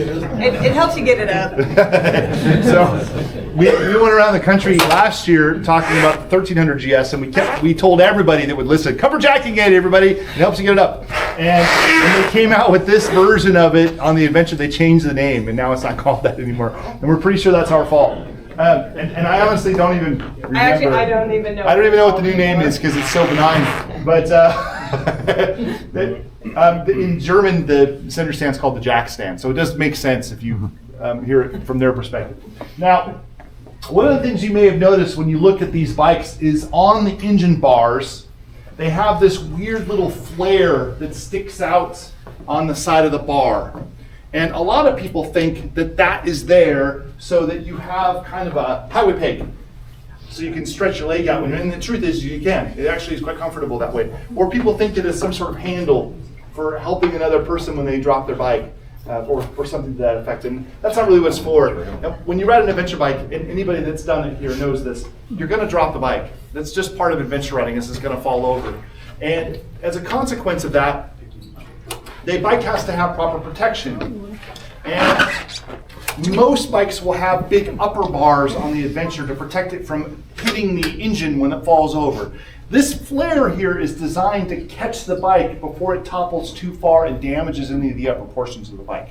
it helps you get it up. So we went around the country last year talking about the 1300 GS, and we told everybody that would listen, comfort jacking aid, everybody, it helps you get it up. And when they came out with this version of it on the adventure, they changed the name, and now it's not called that anymore. And we're pretty sure that's our fault. And I honestly don't even remember. Actually, I don't even know. I don't even know what the new name is because it's so benign. But in German, the center stand is called the jack stand. So it does make sense if you hear it from their perspective. Now, one of the things you may have noticed when you look at these bikes is on the engine bars, they have this weird little flare that sticks out on the side of the bar. And a lot of people think that that is there so that you have kind of a highway peg. So you can stretch your leg out. And the truth is you can. It actually is quite comfortable that way. Or people think that it's some sort of handle for helping another person when they drop their bike or something to that effect. And that's not really what it's for. Now, when you ride an adventure bike, and anybody that's done it here knows this, you're going to drop the bike. That's just part of adventure riding, is it's going to fall over. And as a consequence of that, the bike has to have proper protection. And Most bikes will have big upper bars on the Adventure to protect it from hitting the engine when it falls over. This flare here is designed to catch the bike before it topples too far and damages any of the upper portions of the bike.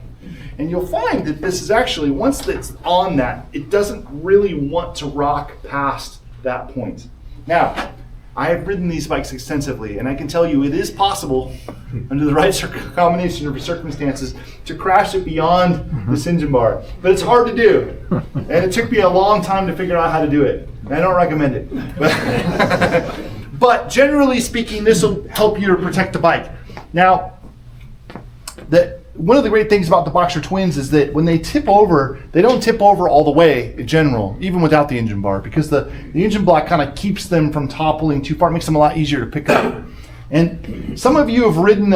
And you'll find that this is actually, once it's on that, it doesn't really want to rock past that point. Now, I have ridden these bikes extensively, and I can tell you it is possible, under the right combination of circumstances, to crash it beyond this engine bar. But it's hard to do, and it took me a long time to figure out how to do it. And I don't recommend it. But generally speaking, this will help you to protect the bike. Now, one of the great things about the Boxer Twins is that when they tip over, they don't tip over all the way in general, even without the engine bar, because the engine block kind of keeps them from toppling too far. It makes them a lot easier to pick up. And some of you have ridden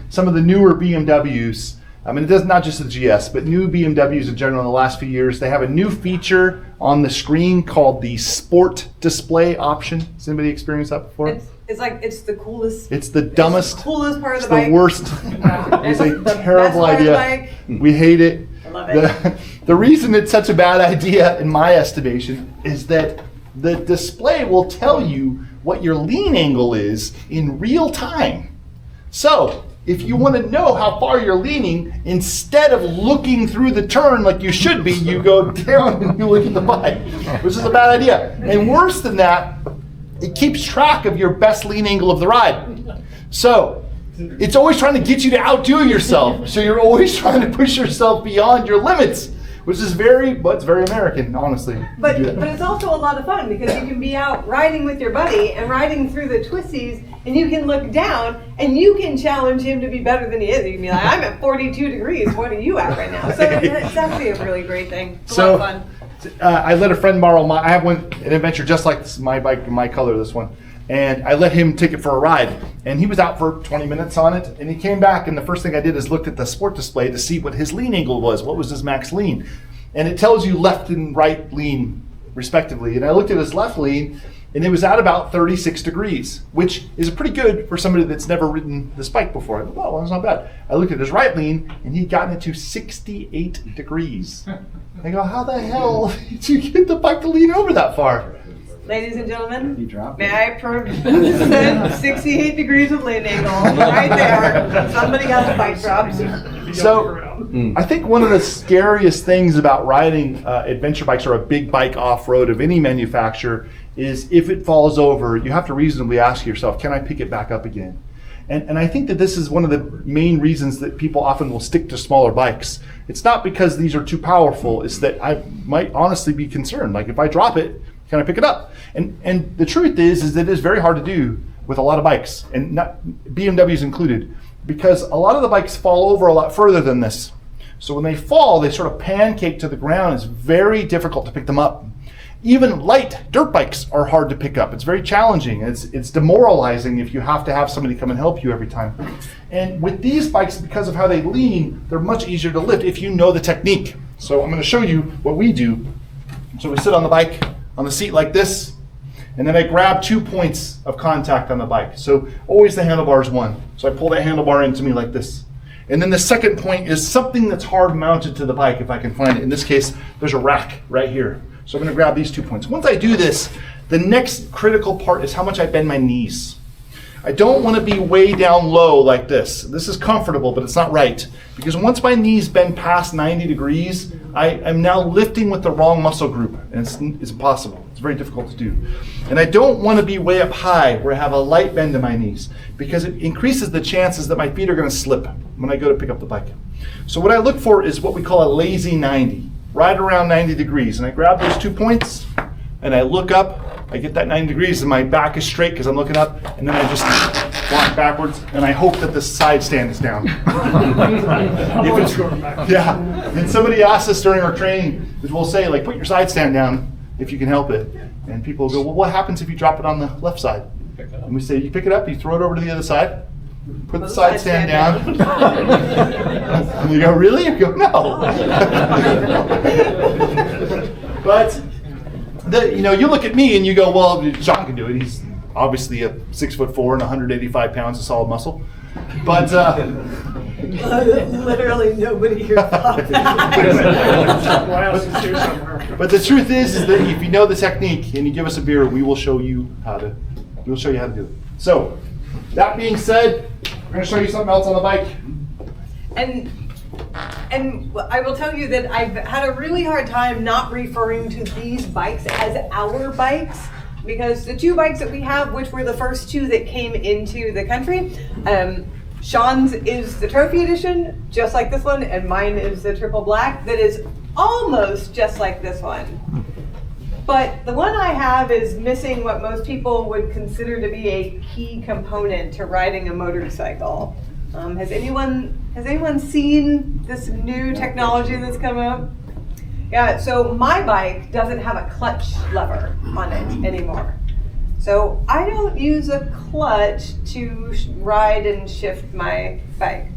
some of the newer BMWs. I mean, it does not just the GS, but new BMWs in general in the last few years. They have a new feature on the screen called the Sport Display option. Has anybody experienced that before? It's like, it's the coolest. It's the dumbest. It's the coolest part of the bike. bike. The worst. It's a terrible idea. We hate it. I love it. The reason it's such a bad idea, in my estimation, is that the display will tell you what your lean angle is in real time. So, if you want to know how far you're leaning, instead of looking through the turn like you should be, you go down and you look at the bike, which is a bad idea. And worse than that, it keeps track of your best lean angle of the ride. So it's always trying to get you to outdo yourself. So you're always trying to push yourself beyond your limits, which is it's very American, honestly. But it's also a lot of fun because you can be out riding with your buddy and riding through the twisties, and you can look down and you can challenge him to be better than he is. You can be like, I'm at 42 degrees. What are you at right now? So it's actually a really great thing. It's a lot of fun. I let a friend borrow I have an Adventure just like this, my bike, my color, this one. And I let him take it for a ride. And he was out for 20 minutes on it. And he came back, and the first thing I did is looked at the sport display to see what his lean angle was. What was his max lean? And it tells you left and right lean, respectively. And I looked at his left lean, and it was at about 36 degrees, which is pretty good for somebody that's never ridden this bike before. I thought, well, that's not bad. I looked at his right lean, and he'd gotten it to 68 degrees. I go, how the hell did you get the bike to lean over that far? Ladies and gentlemen, may I present 68 degrees of lean angle right there. Somebody got the bike dropped. So I think one of the scariest things about riding adventure bikes or a big bike off-road of any manufacturer is if it falls over, you have to reasonably ask yourself, can I pick it back up again? And I think that this is one of the main reasons that people often will stick to smaller bikes. It's not because these are too powerful, it's that I might honestly be concerned. Like if I drop it, can I pick it up? And the truth is that it is very hard to do with a lot of bikes, and not BMWs included, because a lot of the bikes fall over a lot further than this. So when they fall, they sort of pancake to the ground. It's very difficult to pick them up. Even light dirt bikes are hard to pick up. It's very challenging. It's demoralizing if you have to have somebody come and help you every time. And with these bikes, because of how they lean, they're much easier to lift if you know the technique. So I'm going to show you what we do. So we sit on the bike on the seat like this, and then I grab 2 points of contact on the bike. So always the handlebar is one. So I pull that handlebar into me like this. And then the second point is something that's hard mounted to the bike if I can find it. In this case, there's a rack right here. So I'm going to grab these 2 points. Once I do this, the next critical part is how much I bend my knees. I don't want to be way down low like this. This is comfortable, but it's not right. Because once my knees bend past 90 degrees, I am now lifting with the wrong muscle group. And it's impossible. It's very difficult to do. And I don't want to be way up high where I have a light bend in my knees, because it increases the chances that my feet are going to slip when I go to pick up the bike. So what I look for is what we call a lazy 90. Right around 90 degrees. And I grab those 2 points, and I look up. I get that 90 degrees, and my back is straight because I'm looking up, and then I just walk backwards, and I hope that the side stand is down. Yeah. And somebody asked us during our training, we'll say, like, put your side stand down if you can help it. And people will go, well, what happens if you drop it on the left side? And we say, you pick it up, you throw it over to the other side, put the side stand down. And you go, really? You go, no. But you look at me and you go, well, Shawn can do it. He's obviously a 6'4" and 185 pounds of solid muscle. But Literally nobody here thought that. But the truth is that if you know the technique and you give us a beer, we will show you how to do it. So, that being said, we're going to show you something else on the bike. And I will tell you that I've had a really hard time not referring to these bikes as our bikes, because the two bikes that we have, which were the first two that came into the country, Shawn's is the trophy edition, just like this one, and mine is the triple black that is almost just like this one. But the one I have is missing what most people would consider to be a key component to riding a motorcycle. Has anyone seen this new technology that's come out? Yeah, so my bike doesn't have a clutch lever on it anymore. So I don't use a clutch to ride and shift my bike.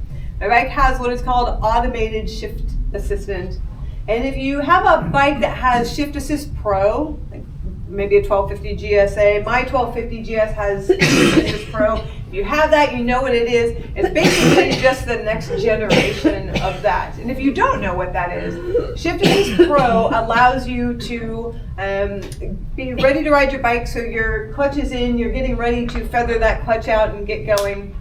My bike has what is called automated shift assistant. And if you have a bike that has Shift Assist Pro, like maybe a 1250 GSA, my 1250 GS has Shift Assist Pro. If you have that, you know what it is. It's basically just the next generation of that. And if you don't know what that is, Shift Assist Pro allows you to be ready to ride your bike, so your clutch is in, you're getting ready to feather that clutch out and get going.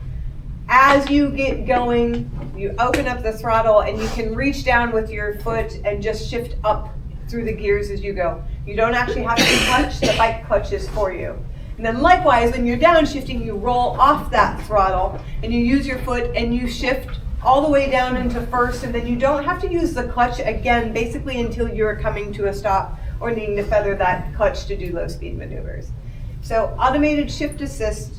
As you get going, you open up the throttle and you can reach down with your foot and just shift up through the gears as you go. You don't actually have to clutch, the bike clutches for you. And then likewise, when you're downshifting, you roll off that throttle and you use your foot and you shift all the way down into first, and then you don't have to use the clutch again, basically until you're coming to a stop or needing to feather that clutch to do low speed maneuvers. So automated shift assist,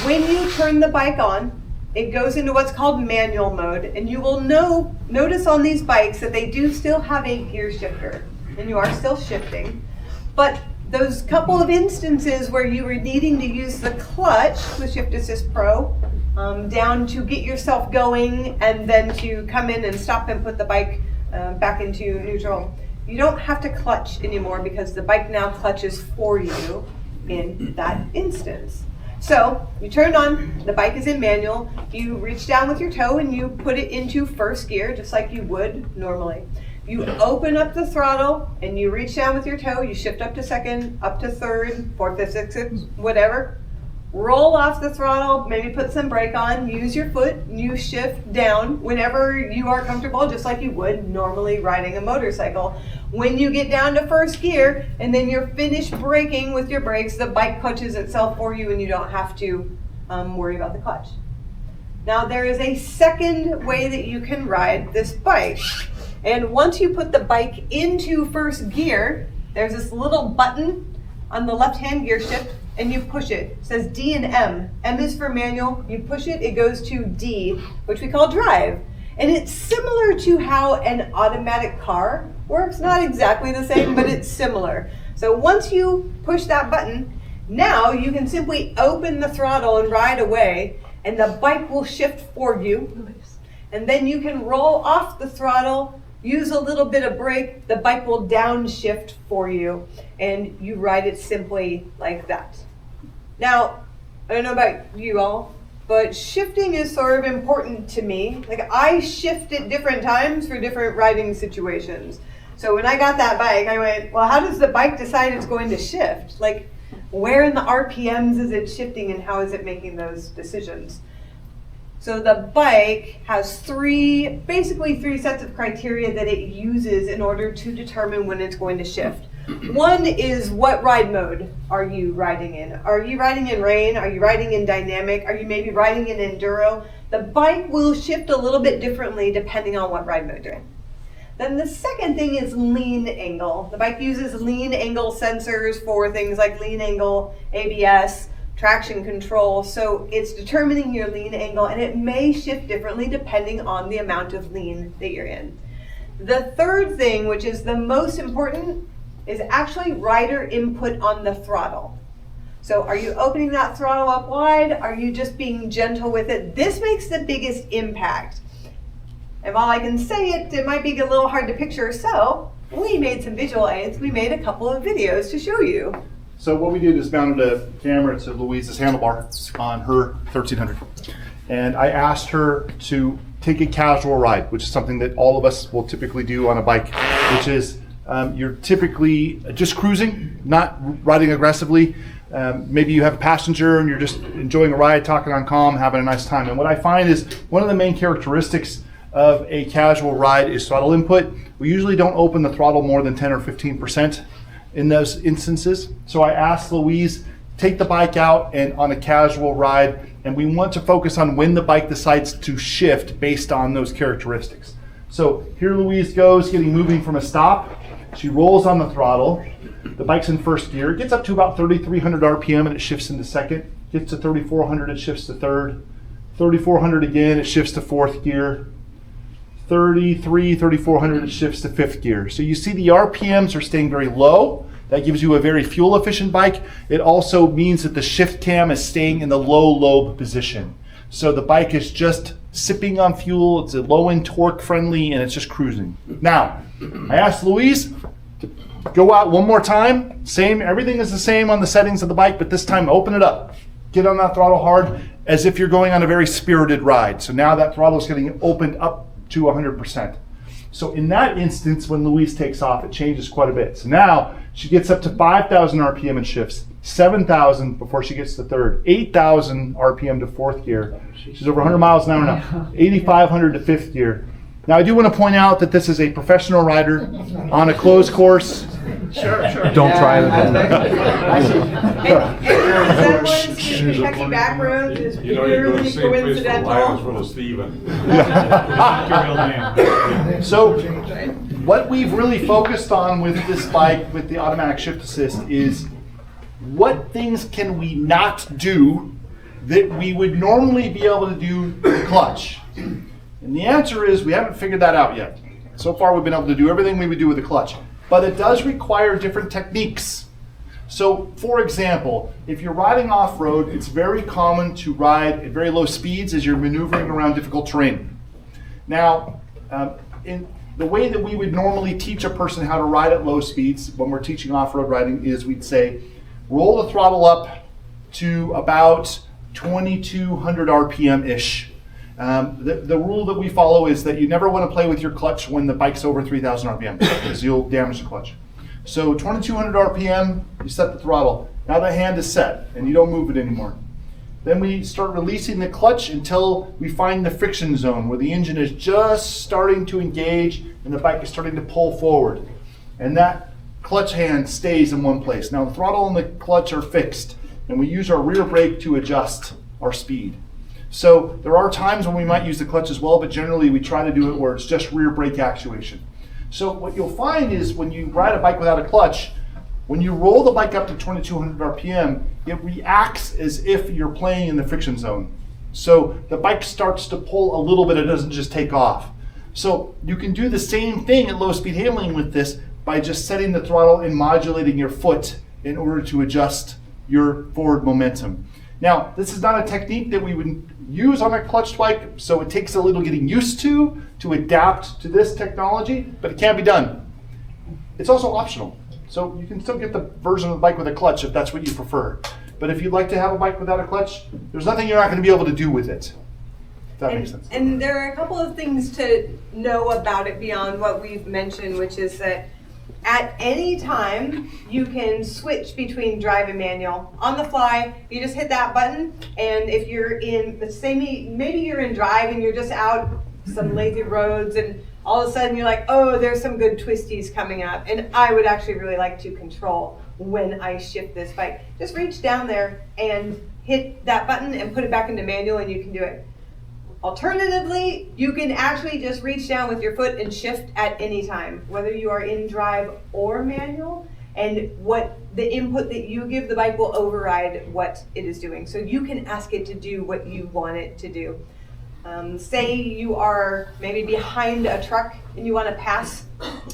when you turn the bike on, it goes into what's called manual mode, and you will notice on these bikes that they do still have a gear shifter, and you are still shifting. But those couple of instances where you were needing to use the clutch with Shift Assist Pro down to get yourself going and then to come in and stop and put the bike back into neutral, you don't have to clutch anymore because the bike now clutches for you in that instance. So you turn on, the bike is in manual, you reach down with your toe and you put it into first gear just like you would normally. You open up the throttle and you reach down with your toe, you shift up to second, up to third, fourth, fifth, sixth, whatever. Roll off the throttle, maybe put some brake on, use your foot, you shift down whenever you are comfortable, just like you would normally riding a motorcycle. When you get down to first gear and then you're finished braking with your brakes, the bike clutches itself for you and you don't have to worry about the clutch. Now there is a second way that you can ride this bike. And once you put the bike into first gear, there's this little button on the left-hand gear shift and you push it. It says D and M. M is for manual. You push it, it goes to D, which we call drive. And it's similar to how an automatic car works. Not exactly the same, but it's similar. So once you push that button, now you can simply open the throttle and ride away, and the bike will shift for you. And then you can roll off the throttle, use a little bit of brake, the bike will downshift for you, and you ride it simply like that. Now, I don't know about you all, but shifting is sort of important to me. Like, I shift at different times for different riding situations. So when I got that bike, I went, well, how does the bike decide it's going to shift? Like, where in the RPMs is it shifting and how is it making those decisions? So the bike has basically three sets of criteria that it uses in order to determine when it's going to shift. One is, what ride mode are you riding in? Are you riding in rain? Are you riding in dynamic? Are you maybe riding in enduro? The bike will shift a little bit differently depending on what ride mode you're in. Then the second thing is lean angle. The bike uses lean angle sensors for things like lean angle, ABS, traction control. So it's determining your lean angle, and it may shift differently depending on the amount of lean that you're in. The third thing, which is the most important, is actually rider input on the throttle. So are you opening that throttle up wide? Are you just being gentle with it? This makes the biggest impact. And while I can say it, it might be a little hard to picture, so we made some visual aids. We made a couple of videos to show you. So what we did is mounted a camera to Louise's handlebar on her 1300. And I asked her to take a casual ride, which is something that all of us will typically do on a bike, which is you're typically just cruising, not riding aggressively. Maybe you have a passenger and you're just enjoying a ride, talking on calm, having a nice time. And what I find is one of the main characteristics of a casual ride is throttle input. We usually don't open the throttle more than 10 or 15% in those instances. So I asked Louise, take the bike out and on a casual ride, and we want to focus on when the bike decides to shift based on those characteristics. So here Louise goes, moving from a stop. She rolls on the throttle. The bike's in first gear. It gets up to about 3,300 RPM and it shifts into second. Gets to 3,400, it shifts to third. 3,400 again, it shifts to fourth gear. 3,400, it shifts to fifth gear. So you see the RPMs are staying very low. That gives you a very fuel efficient bike. It also means that the shift cam is staying in the low lobe position. So the bike is just sipping on fuel. It's a low end torque friendly and it's just cruising. Now, I asked Louise to go out one more time. Everything is the same on the settings of the bike, but this time open it up. Get on that throttle hard as if you're going on a very spirited ride. So now that throttle is getting opened up to 100%. So in that instance, when Louise takes off, it changes quite a bit. So now she gets up to 5,000 RPM and shifts, 7,000 before she gets to third, 8,000 RPM to fourth gear. She's over 100 miles an hour now, 8,500 to fifth gear. Now I do want to point out that this is a professional rider on a closed course. Sure. Don't try it again. That was the Kentucky back roads is purely coincidental. So what we've really focused on with this bike, with the automatic shift assist, is what things can we not do that we would normally be able to do with the clutch? And the answer is we haven't figured that out yet. So far we've been able to do everything we would do with the clutch, but it does require different techniques. So for example, if you're riding off-road, it's very common to ride at very low speeds as you're maneuvering around difficult terrain. Now, in the way that we would normally teach a person how to ride at low speeds when we're teaching off-road riding is we'd say, roll the throttle up to about 2,200 RPM-ish. The rule that we follow is that you never want to play with your clutch when the bike's over 3,000 RPM because you'll damage the clutch. So 2,200 RPM, you set the throttle. Now the hand is set and you don't move it anymore. Then we start releasing the clutch until we find the friction zone where the engine is just starting to engage and the bike is starting to pull forward. And that clutch hand stays in one place. Now the throttle and the clutch are fixed and we use our rear brake to adjust our speed. So there are times when we might use the clutch as well, but generally we try to do it where it's just rear brake actuation. So what you'll find is when you ride a bike without a clutch, when you roll the bike up to 2,200 RPM, it reacts as if you're playing in the friction zone. So the bike starts to pull a little bit, it doesn't just take off. So you can do the same thing at low speed handling with this by just setting the throttle and modulating your foot in order to adjust your forward momentum. Now, this is not a technique that we would use on a clutch bike, so it takes a little getting used to adapt to this technology, but it can be done. It's also optional, so you can still get the version of the bike with a clutch if that's what you prefer. But if you'd like to have a bike without a clutch, there's nothing you're not going to be able to do with it. If that makes sense. And there are a couple of things to know about it beyond what we've mentioned, which is that at any time, you can switch between drive and manual. On the fly, you just hit that button, and if you're in, let's say maybe you're in drive and you're just out some lazy roads, and all of a sudden you're like, oh, there's some good twisties coming up, and I would actually really like to control when I shift this bike. Just reach down there and hit that button and put it back into manual, and you can do it. Alternatively, you can actually just reach down with your foot and shift at any time, whether you are in drive or manual, and what the input that you give the bike will override what it is doing. So you can ask it to do what you want it to do. Say you are maybe behind a truck and you want to pass.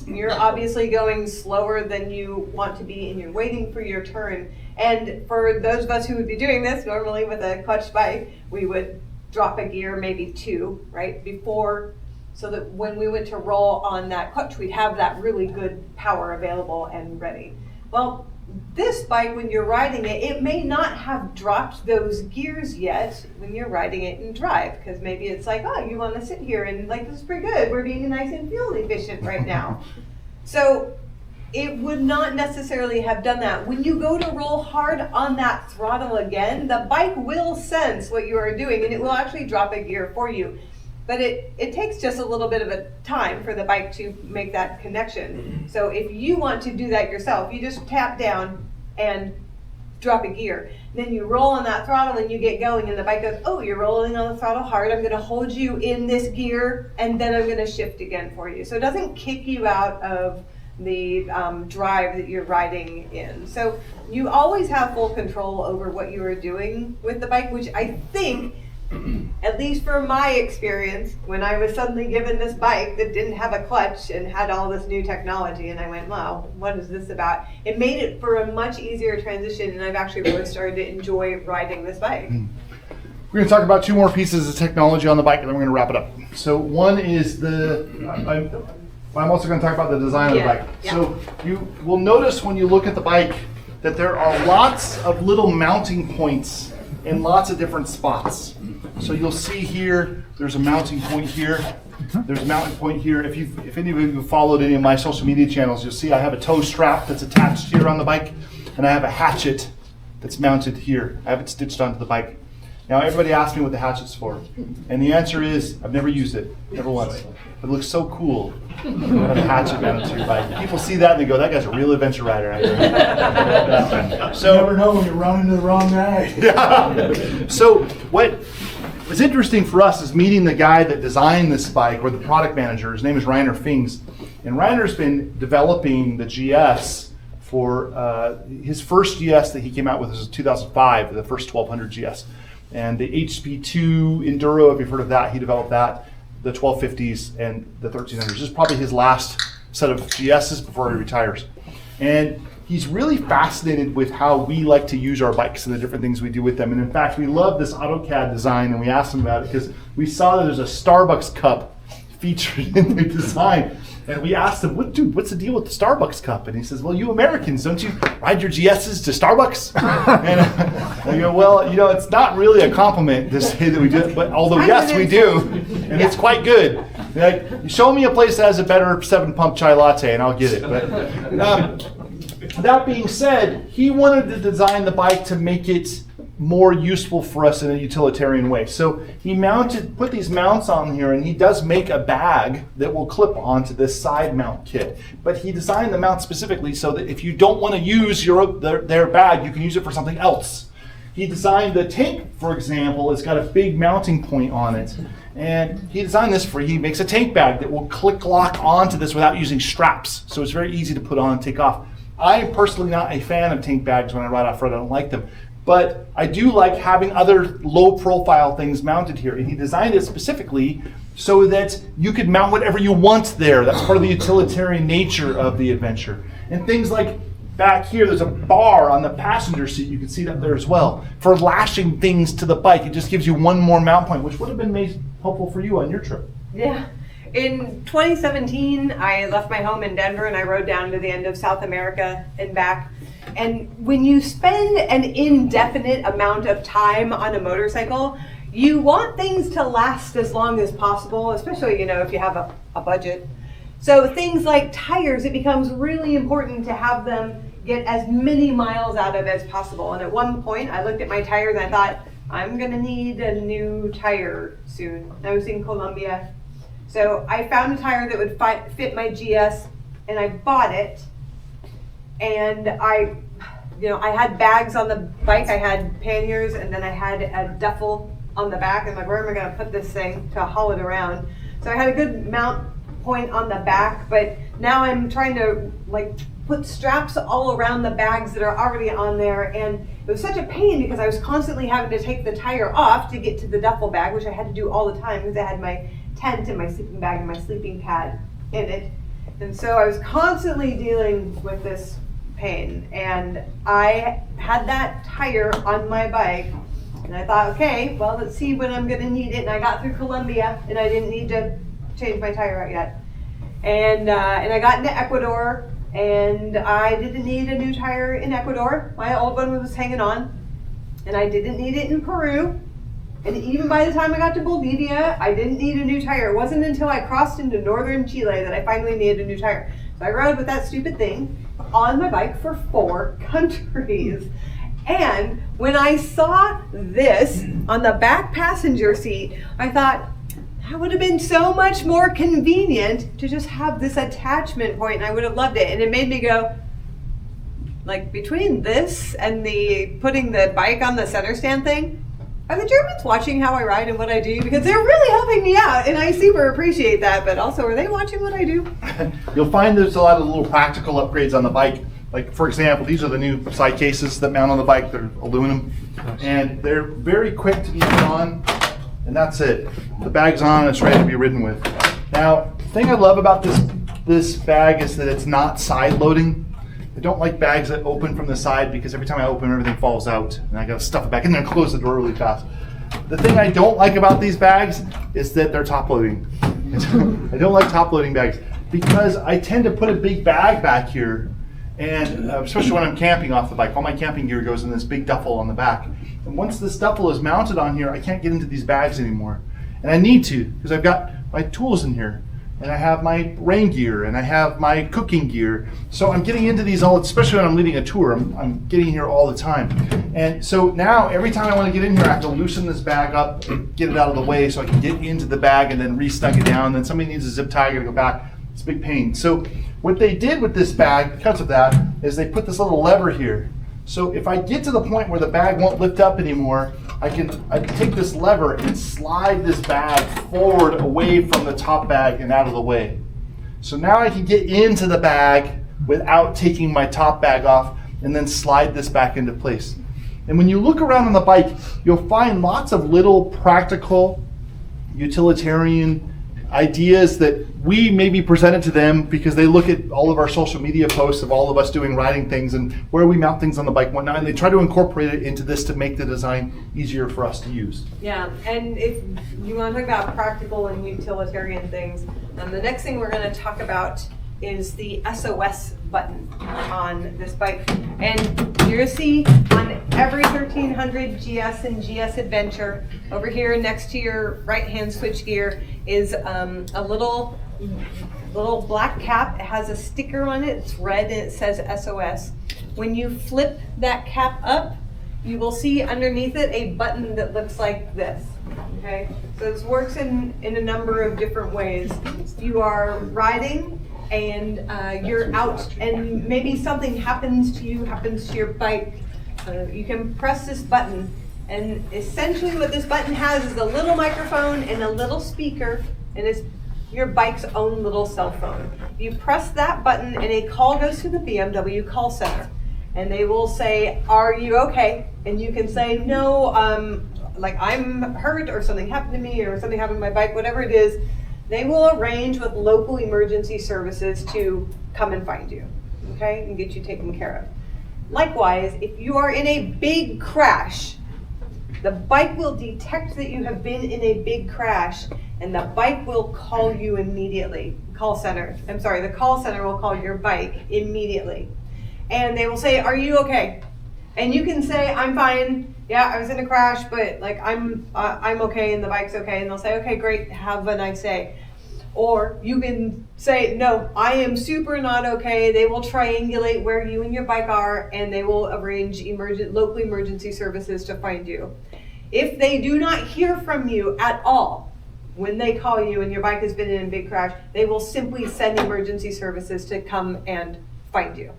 You're obviously going slower than you want to be and you're waiting for your turn. And for those of us who would be doing this normally with a clutch bike, we would drop a gear, maybe 2, right, before, so that when we went to roll on that clutch, we'd have that really good power available and ready. Well, this bike, when you're riding it, it may not have dropped those gears yet when you're riding it in drive, because maybe it's like, oh, you want to sit here and like, this is pretty good. We're being nice and fuel efficient right now. So it would not necessarily have done that. When you go to roll hard on that throttle again, the bike will sense what you are doing and it will actually drop a gear for you. But it takes just a little bit of a time for the bike to make that connection. So if you want to do that yourself, you just tap down and drop a gear. Then you roll on that throttle and you get going and the bike goes, oh, you're rolling on the throttle hard. I'm gonna hold you in this gear and then I'm gonna shift again for you. So it doesn't kick you out of the drive that you're riding in. So you always have full control over what you are doing with the bike, which I think, at least from my experience, when I was suddenly given this bike that didn't have a clutch and had all this new technology, and I went, wow, what is this about? It made it for a much easier transition, and I've actually really started to enjoy riding this bike. We're going to talk about two more pieces of technology on the bike, and then we're going to wrap it up. So one is I'm also going to talk about the design of the bike. Yeah. So you will notice when you look at the bike that there are lots of little mounting points in lots of different spots. So you'll see here, there's a mounting point here. There's a mounting point here. If any of you have followed any of my social media channels, you'll see I have a toe strap that's attached here on the bike, and I have a hatchet that's mounted here. I have it stitched onto the bike. Now everybody asks me what the hatchet's for, and the answer is I've never used it, never once. But it looks so cool to have a hatchet mounted to your bike. People see that and they go, "That guy's a real adventure rider." So You never know when you're running into the wrong guy. yeah. So what was interesting for us is meeting the guy that designed this bike, or the product manager. His name is Rainer Fings, and Rainer's been developing the GS for his first GS that he came out with was 2005, the first 1200 GS. And the HP2 Enduro, if you've heard of that, he developed that, the 1250s and the 1300s. This is probably his last set of GSs before he retires. And he's really fascinated with how we like to use our bikes and the different things we do with them. And in fact, we love this AutoCAD design, and we asked him about it because we saw that there's a Starbucks cup featured in the design. And we asked him, what's the deal with the Starbucks cup? And he says, well, you Americans, don't you ride your GSs to Starbucks? And I go, well, you know, it's not really a compliment to say that we do it, but although yes, we do, and it's quite good. Like, show me a place that has a better 7-pump chai latte and I'll get it. But that being said, he wanted to design the bike to make it more useful for us in a utilitarian way. So he put these mounts on here, and he does make a bag that will clip onto this side mount kit. But he designed the mount specifically so that if you don't want to use their bag, you can use it for something else. He designed the tank, for example, it's got a big mounting point on it. And he designed this he makes a tank bag that will click lock onto this without using straps. So it's very easy to put on and take off. I am personally not a fan of tank bags when I ride off-road. I don't like them. But I do like having other low-profile things mounted here. And he designed it specifically so that you could mount whatever you want there. That's part of the utilitarian nature of the adventure. And things like back here, there's a bar on the passenger seat. You can see that there as well. For lashing things to the bike, it just gives you one more mount point, which would have been helpful for you on your trip. Yeah. In 2017, I left my home in Denver and I rode down to the end of South America and back. And when you spend an indefinite amount of time on a motorcycle, you want things to last as long as possible, especially, you know, if you have a budget. So things like tires, it becomes really important to have them get as many miles out of as possible. And at one point, I looked at my tires and I thought, I'm gonna need a new tire soon. I was in Colombia. So I found a tire that would fit my GS, and I bought it. And I had bags on the bike. I had panniers, and then I had a duffel on the back. I'm like, where am I going to put this thing to haul it around? So I had a good mount point on the back, but now I'm trying to put straps all around the bags that are already on there. And it was such a pain because I was constantly having to take the tire off to get to the duffel bag, which I had to do all the time because I had my tent and my sleeping bag and my sleeping pad in it. And so I was constantly dealing with this pain, and I had that tire on my bike, and I thought, okay, well, let's see when I'm gonna need it. And I got through Colombia, and I didn't need to change my tire out yet. And I got into Ecuador, And I didn't need a new tire in Ecuador. My old one was hanging on. And I didn't need it in Peru. And even by the time I got to Bolivia, I didn't need a new tire. It wasn't until I crossed into northern Chile that I finally needed a new tire. So I rode with that stupid thing on my bike for 4 countries. And when I saw this on the back passenger seat, I thought, that would have been so much more convenient to just have this attachment point, and I would have loved it. And it made me go, like, between this and the putting the bike on the center stand thing, are the Germans watching how I ride and what I do? Because they're really helping me out, and I super appreciate that, but also, are they watching what I do? You'll find there's a lot of little practical upgrades on the bike. Like, for example, these are the new side cases that mount on the bike. They're aluminum, and they're very quick to be put on, and that's it. The bag's on, and it's ready to be ridden with. Now, the thing I love about this bag is that it's not side loading. I don't like bags that open from the side because every time I open, everything falls out, and I gotta stuff it back in there and close the door really fast. The thing I don't like about these bags is that they're top loading. I don't like top loading bags because I tend to put a big bag back here, and especially when I'm camping off the bike, all my camping gear goes in this big duffel on the back. And once this duffel is mounted on here, I can't get into these bags anymore. And I need to, because I've got my tools in here, and I have my rain gear, and I have my cooking gear. So I'm getting into these all, especially when I'm leading a tour, I'm getting here all the time. And so now, every time I want to get in here, I have to loosen this bag up and get it out of the way so I can get into the bag and then re-snug it down. Then somebody needs a zip tie, I gotta go back. It's a big pain. So what they did with this bag, because of that, is they put this little lever here. So if I get to the point where the bag won't lift up anymore, I can take this lever and slide this bag forward away from the top bag and out of the way. So now I can get into the bag without taking my top bag off and then slide this back into place. And when you look around on the bike, you'll find lots of little practical, utilitarian ideas that we maybe presented to them because they look at all of our social media posts of all of us doing riding things and where we mount things on the bike and whatnot, and they try to incorporate it into this to make the design easier for us to use. Yeah, and if you want to talk about practical and utilitarian things, the next thing we're going to talk about is the SOS button on this bike. And you'll see on every 1300 GS and GS Adventure, over here next to your right-hand switchgear is a little black cap. It has a sticker on it. It's red and it says SOS. When you flip that cap up, you will see underneath it a button that looks like this. Okay, so this works in a number of different ways. You are riding and you're out and maybe something happens to you, happens to your bike. You can press this button, and essentially what this button has is a little microphone and a little speaker, and it's your bike's own little cell phone. You press that button and a call goes to the BMW call center, and they will say, "Are you okay?" And you can say, "No, like I'm hurt or something happened to me or something happened to my bike," whatever it is. They will arrange with local emergency services to come and find you, okay, and get you taken care of. Likewise, if you are in a big crash, the bike will detect that you have been in a big crash, and the bike will call you immediately. The call center will call your bike immediately. And they will say, "Are you okay?" And you can say, "I'm fine. Yeah, I was in a crash, but like I'm okay and the bike's okay." And they'll say, "Okay, great. Have a nice day." Or you can say, "No, I am super not okay." They will triangulate where you and your bike are, and they will arrange local emergency services to find you. If they do not hear from you at all when they call you and your bike has been in a big crash, they will simply send emergency services to come and find you.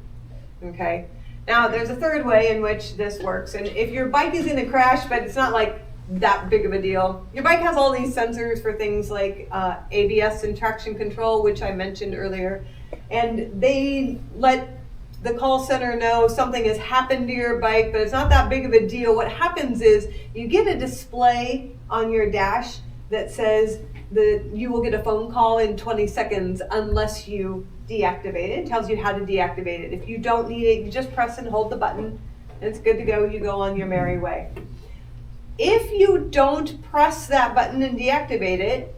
Okay? Now, there's a third way in which this works, and if your bike is in a crash, but it's not like that big of a deal, your bike has all these sensors for things like ABS and traction control, which I mentioned earlier, and they let the call center know something has happened to your bike, but it's not that big of a deal. What happens is you get a display on your dash that says that you will get a phone call in 20 seconds unless you deactivate it. It tells you how to deactivate it. If you don't need it, you just press and hold the button, and it's good to go. You go on your merry way. If you don't press that button and deactivate it,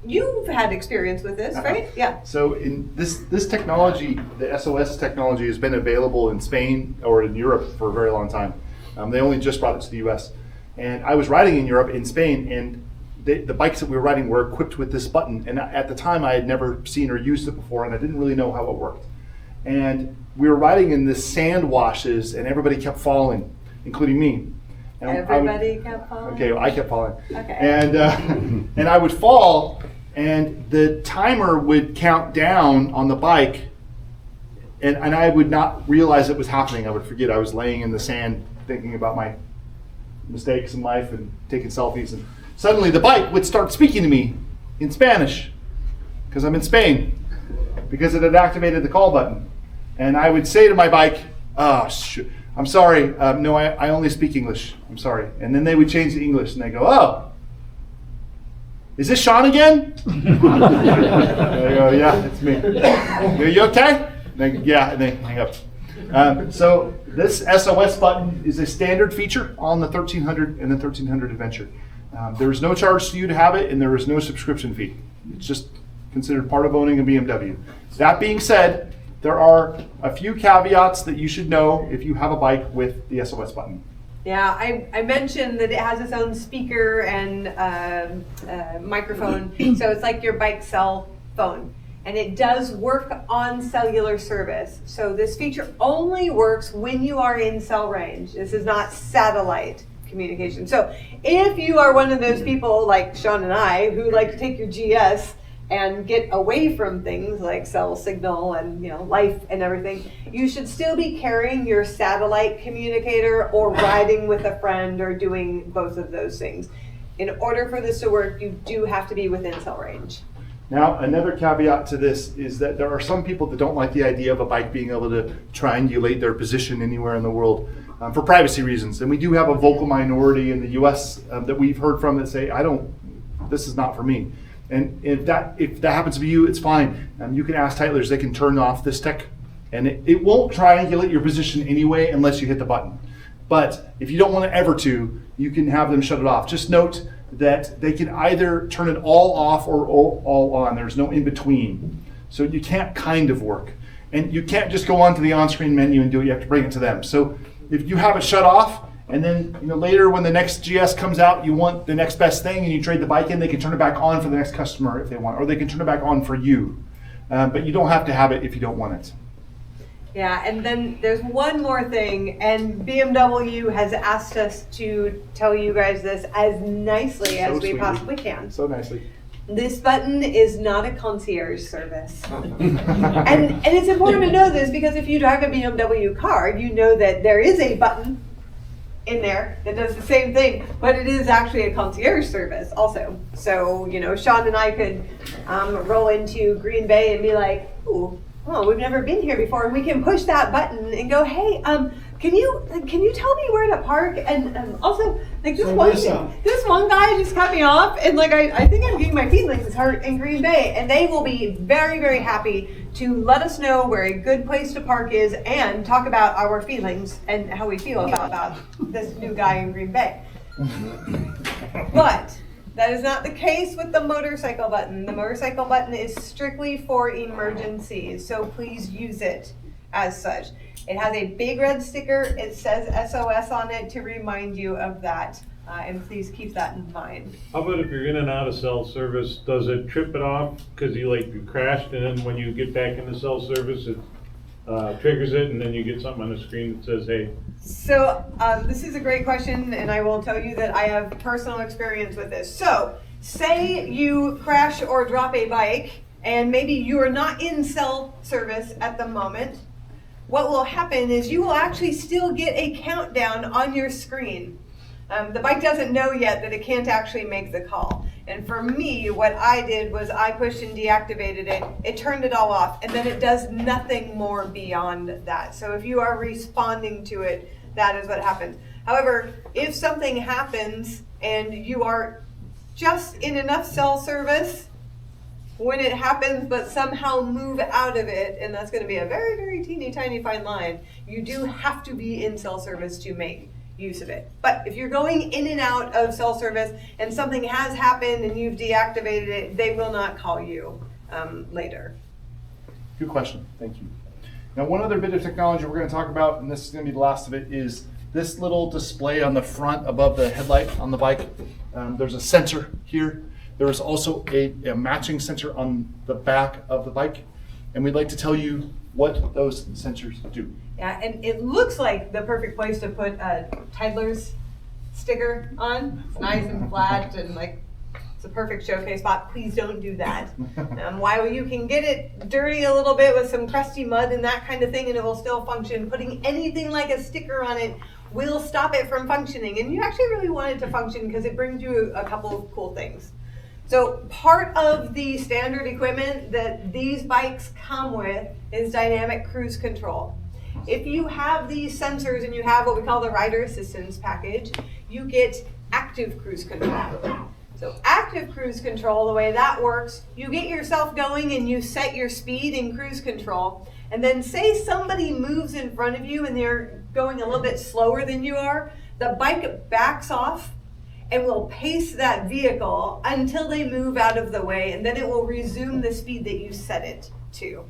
you've had experience with this, right? Yeah. So in this technology, the SOS technology has been available in Spain or in Europe for a very long time. They only just brought it to the US. And I was riding in Europe, in Spain, and the bikes that we were riding were equipped with this button. And at the time, I had never seen or used it before, and I didn't really know how it worked. And we were riding in the sand washes, and everybody kept falling, including me. And Everybody kept falling? Okay, well, I kept falling. Okay. And I would fall, and the timer would count down on the bike, and I would not realize it was happening. I would forget. I was laying in the sand thinking about my mistakes in life and taking selfies, and suddenly the bike would start speaking to me in Spanish, because I'm in Spain, because it had activated the call button. And I would say to my bike, "Oh, I'm sorry, no, I only speak English, I'm sorry." And then they would change to English, and they go, "Oh, is this Shawn again?" I go, "Yeah, it's me." Go, "You okay?" And they, "Yeah," and they hang up. So this SOS button is a standard feature on the 1300 and the 1300 Adventure. There is no charge to you to have it, and there is no subscription fee. It's just considered part of owning a BMW. That being said, there are a few caveats that you should know if you have a bike with the SOS button. Yeah, I mentioned that it has its own speaker and microphone, so it's like your bike cell phone. And it does work on cellular service. So this feature only works when you are in cell range. This is not satellite communication. So if you are one of those people like Shawn and I who like to take your GS and get away from things like cell signal and life and everything, you should still be carrying your satellite communicator or riding with a friend or doing both of those things. In order for this to work, you do have to be within cell range. Now, another caveat to this is that there are some people that don't like the idea of a bike being able to triangulate their position anywhere in the world for privacy reasons. And we do have a vocal minority in the US that we've heard from that say, this is not for me. And if that happens to be you, it's fine. You can ask Tytlers, they can turn off this tech, and it won't triangulate your position anyway unless you hit the button. But if you don't want to ever to, you can have them shut it off. Just note that they can either turn it all off or all on. There's no in between. So you can't kind of work. And you can't just go onto the on-screen menu and do it. You have to bring it to them. So if you have it shut off, and then later when the next GS comes out, you want the next best thing and you trade the bike in, they can turn it back on for the next customer if they want, or they can turn it back on for you. But you don't have to have it if you don't want it. Yeah, and then there's one more thing, and BMW has asked us to tell you guys this as nicely as we possibly can. So nicely. This button is not a concierge service. and it's important to know this because if you drive a BMW car, you know that there is a button in there that does the same thing, but it is actually a concierge service also. So, Shawn and I could roll into Green Bay and be like, "Ooh, oh, we've never been here before," and we can push that button and go, "Hey, can you tell me where to park?" And also, like this one guy just cut me off, and like I think I'm getting my feelings hurt in Green Bay, and they will be very, very happy to let us know where a good place to park is and talk about our feelings and how we feel about this new guy in Green Bay. But that is not the case with the motorcycle button. The motorcycle button is strictly for emergencies, so please use it as such. It has a big red sticker. It says SOS on it to remind you of that, and please keep that in mind. How about if you're in and out of cell service, does it trip it off because you crashed, and then when you get back into cell service, it triggers it, and then you get something on the screen that says, "Hey"? So this is a great question, and I will tell you that I have personal experience with this. So say you crash or drop a bike, and maybe you are not in cell service at the moment. What will happen is you will actually still get a countdown on your screen. The bike doesn't know yet that it can't actually make the call. And for me, what I did was I pushed and deactivated it. It turned it all off, and then it does nothing more beyond that. So if you are responding to it, that is what happens. However, if something happens and you are just in enough cell service when it happens, but somehow move out of it, and that's going to be a very, very teeny tiny fine line, you do have to be in cell service to make use of it. But if you're going in and out of cell service and something has happened and you've deactivated it, they will not call you later. Good question. Thank you. Now, one other bit of technology we're going to talk about, and this is going to be the last of it, is this little display on the front above the headlight on the bike. There's a sensor here. There is also a matching sensor on the back of the bike. And we'd like to tell you what those sensors do. Yeah, and it looks like the perfect place to put a Tytlers sticker on. It's nice and flat and like it's a perfect showcase spot. Please don't do that. While you can get it dirty a little bit with some crusty mud and that kind of thing and it will still function, putting anything like a sticker on it will stop it from functioning. And you actually really want it to function because it brings you a couple of cool things. So part of the standard equipment that these bikes come with is dynamic cruise control. If you have these sensors and you have what we call the rider assistance package, you get active cruise control. So active cruise control, the way that works, you get yourself going and you set your speed in cruise control. And then say somebody moves in front of you and they're going a little bit slower than you are, the bike backs off and will pace that vehicle until they move out of the way, and then it will resume the speed that you set it to.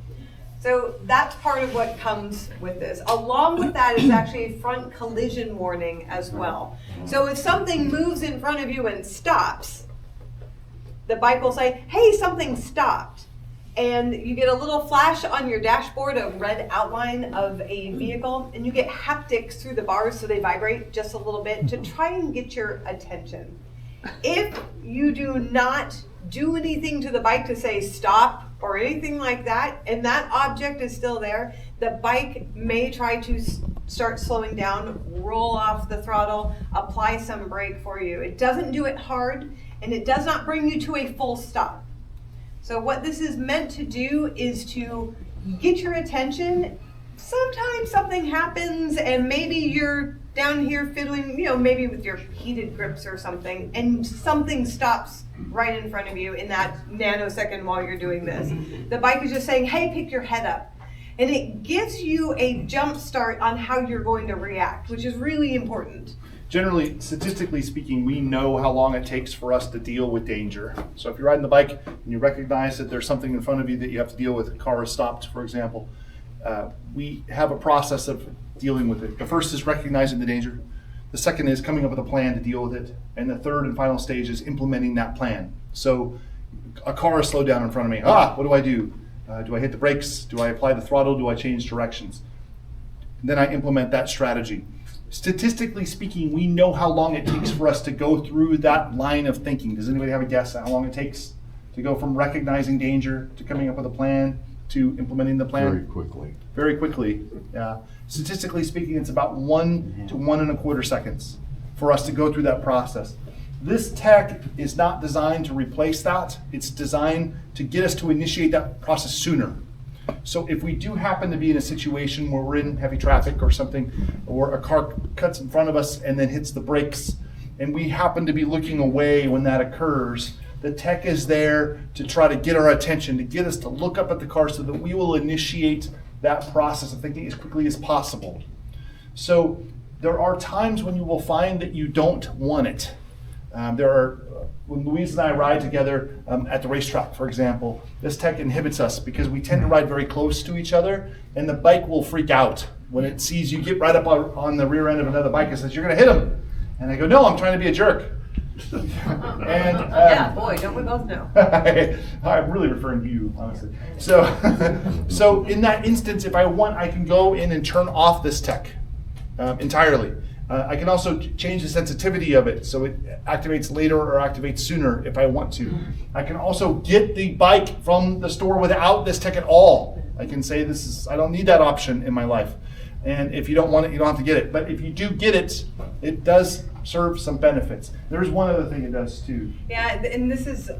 So that's part of what comes with this. Along with that is actually a front collision warning as well. So if something moves in front of you and stops, the bike will say, hey, something stopped. And you get a little flash on your dashboard, a red outline of a vehicle, and you get haptics through the bars so they vibrate just a little bit to try and get your attention. If you do not do anything to the bike to say stop or anything like that, and that object is still there, the bike may try to start slowing down, roll off the throttle, apply some brake for you. It doesn't do it hard, and it does not bring you to a full stop. So what this is meant to do is to get your attention. Sometimes something happens and maybe you're down here fiddling, maybe with your heated grips or something, and something stops right in front of you in that nanosecond while you're doing this. The bike is just saying, hey, pick your head up. And it gives you a jump start on how you're going to react, which is really important. Generally, statistically speaking, we know how long it takes for us to deal with danger. So if you're riding the bike and you recognize that there's something in front of you that you have to deal with, a car is stopped, for example, we have a process of dealing with it. The first is recognizing the danger. The second is coming up with a plan to deal with it. And the third and final stage is implementing that plan. So a car is slowed down in front of me. What do I do? Do I hit the brakes? Do I apply the throttle? Do I change directions? And then I implement that strategy. Statistically speaking, we know how long it takes for us to go through that line of thinking. Does anybody have a guess how long it takes to go from recognizing danger to coming up with a plan to implementing the plan? Very quickly. Very quickly. Statistically speaking, it's about 1 to 1 1/4 seconds for us to go through that process. This tech is not designed to replace that. It's designed to get us to initiate that process sooner. So if we do happen to be in a situation where we're in heavy traffic or something, or a car cuts in front of us and then hits the brakes, and we happen to be looking away when that occurs, the tech is there to try to get our attention, to get us to look up at the car so that we will initiate that process of thinking as quickly as possible. So there are times when you will find that you don't want it. When Louise and I ride together at the racetrack, for example, this tech inhibits us because we tend to ride very close to each other, and the bike will freak out when it sees you get right up on the rear end of another bike and says, you're going to hit him. And I go, no, I'm trying to be a jerk. Yeah, boy, don't we both know? I'm really referring to you, honestly. So in that instance, if I want, I can go in and turn off this tech entirely. I can also change the sensitivity of it so it activates later or activates sooner if I want to. I can also get the bike from the store without this tech at all. I can say I don't need that option in my life. And if you don't want it, you don't have to get it. But if you do get it, it does serve some benefits. There's one other thing it does too. Yeah, and this is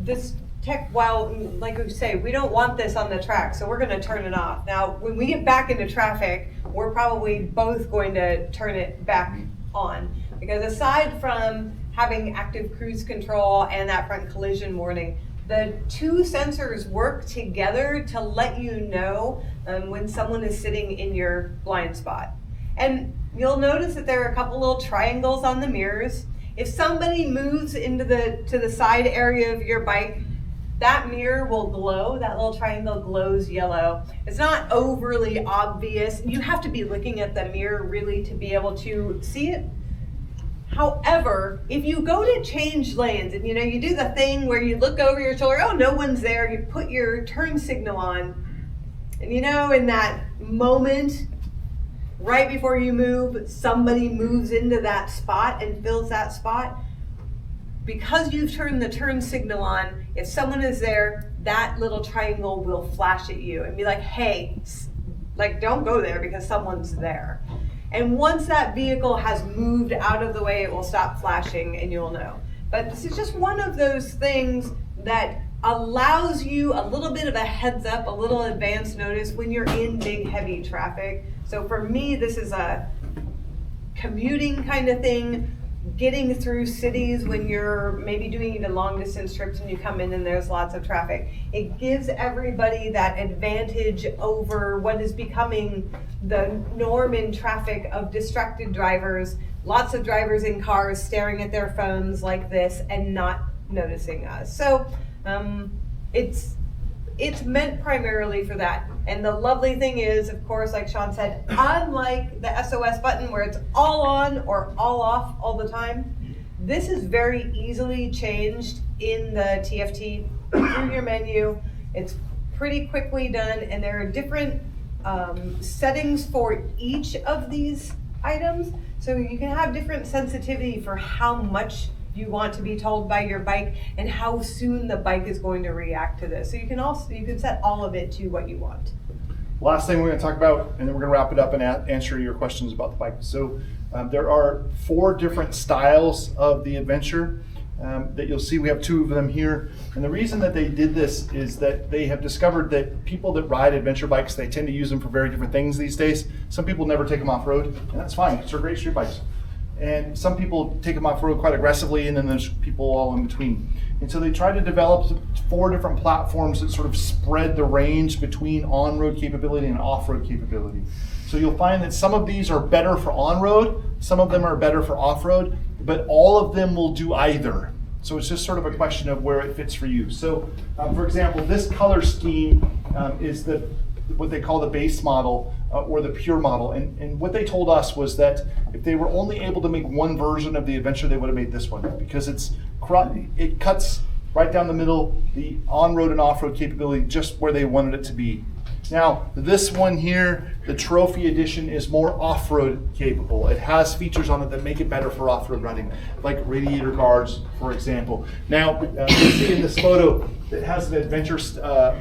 this tech, while, like we say, we don't want this on the track, so we're going to turn it off. Now, when we get back into traffic, we're probably both going to turn it back on. Because aside from having active cruise control and that front collision warning, the two sensors work together to let you know when someone is sitting in your blind spot. And you'll notice that there are a couple little triangles on the mirrors. If somebody moves into to the side area of your bike, that mirror will glow. That little triangle glows yellow. It's not overly obvious. You have to be looking at the mirror really to be able to see it. However, if you go to change lanes and you do the thing where you look over your shoulder, oh, no one's there, you put your turn signal on, and in that moment, right before you move, somebody moves into that spot and fills that spot. Because you've turned the turn signal on, if someone is there, that little triangle will flash at you and be like, hey, don't go there because someone's there. And once that vehicle has moved out of the way, it will stop flashing and you'll know. But this is just one of those things that allows you a little bit of a heads up, a little advance notice when you're in big, heavy traffic. So for me, this is a commuting kind of thing, getting through cities when you're maybe doing even long distance trips and you come in and there's lots of traffic. It gives everybody that advantage over what is becoming the norm in traffic of distracted drivers, lots of drivers in cars staring at their phones like this and not noticing us. So it's meant primarily for that. And the lovely thing is, of course, like Shawn said, unlike the SOS button where it's all on or all off all the time, this is very easily changed in the TFT through your menu. It's pretty quickly done, and there are different settings for each of these items. So you can have different sensitivity for how much you want to be told by your bike and how soon the bike is going to react to this. So you can set all of it to what you want. Last thing we're going to talk about, and then we're going to wrap it up and answer your questions about the bike. So there are 4 different styles of the Adventure that you'll see. We have 2 of them here. And the reason that they did this is that they have discovered that people that ride adventure bikes, they tend to use them for very different things these days. Some people never take them off-road, and that's fine. They're great street bikes. And some people take them off-road quite aggressively, and then there's people all in between. And so they tried to develop 4 different platforms that sort of spread the range between on-road capability and off-road capability. So you'll find that some of these are better for on-road, some of them are better for off-road, but all of them will do either. So it's just sort of a question of where it fits for you. So for example, this color scheme is what they call the base model or the pure model. And what they told us was that if they were only able to make one version of the Adventure, they would have made this one, because it cuts right down the middle, the on-road and off-road capability just where they wanted it to be. Now, this one here, the Trophy Edition, is more off-road capable. It has features on it that make it better for off-road running, like radiator guards, for example. Now, you see in this photo, it has an Adventure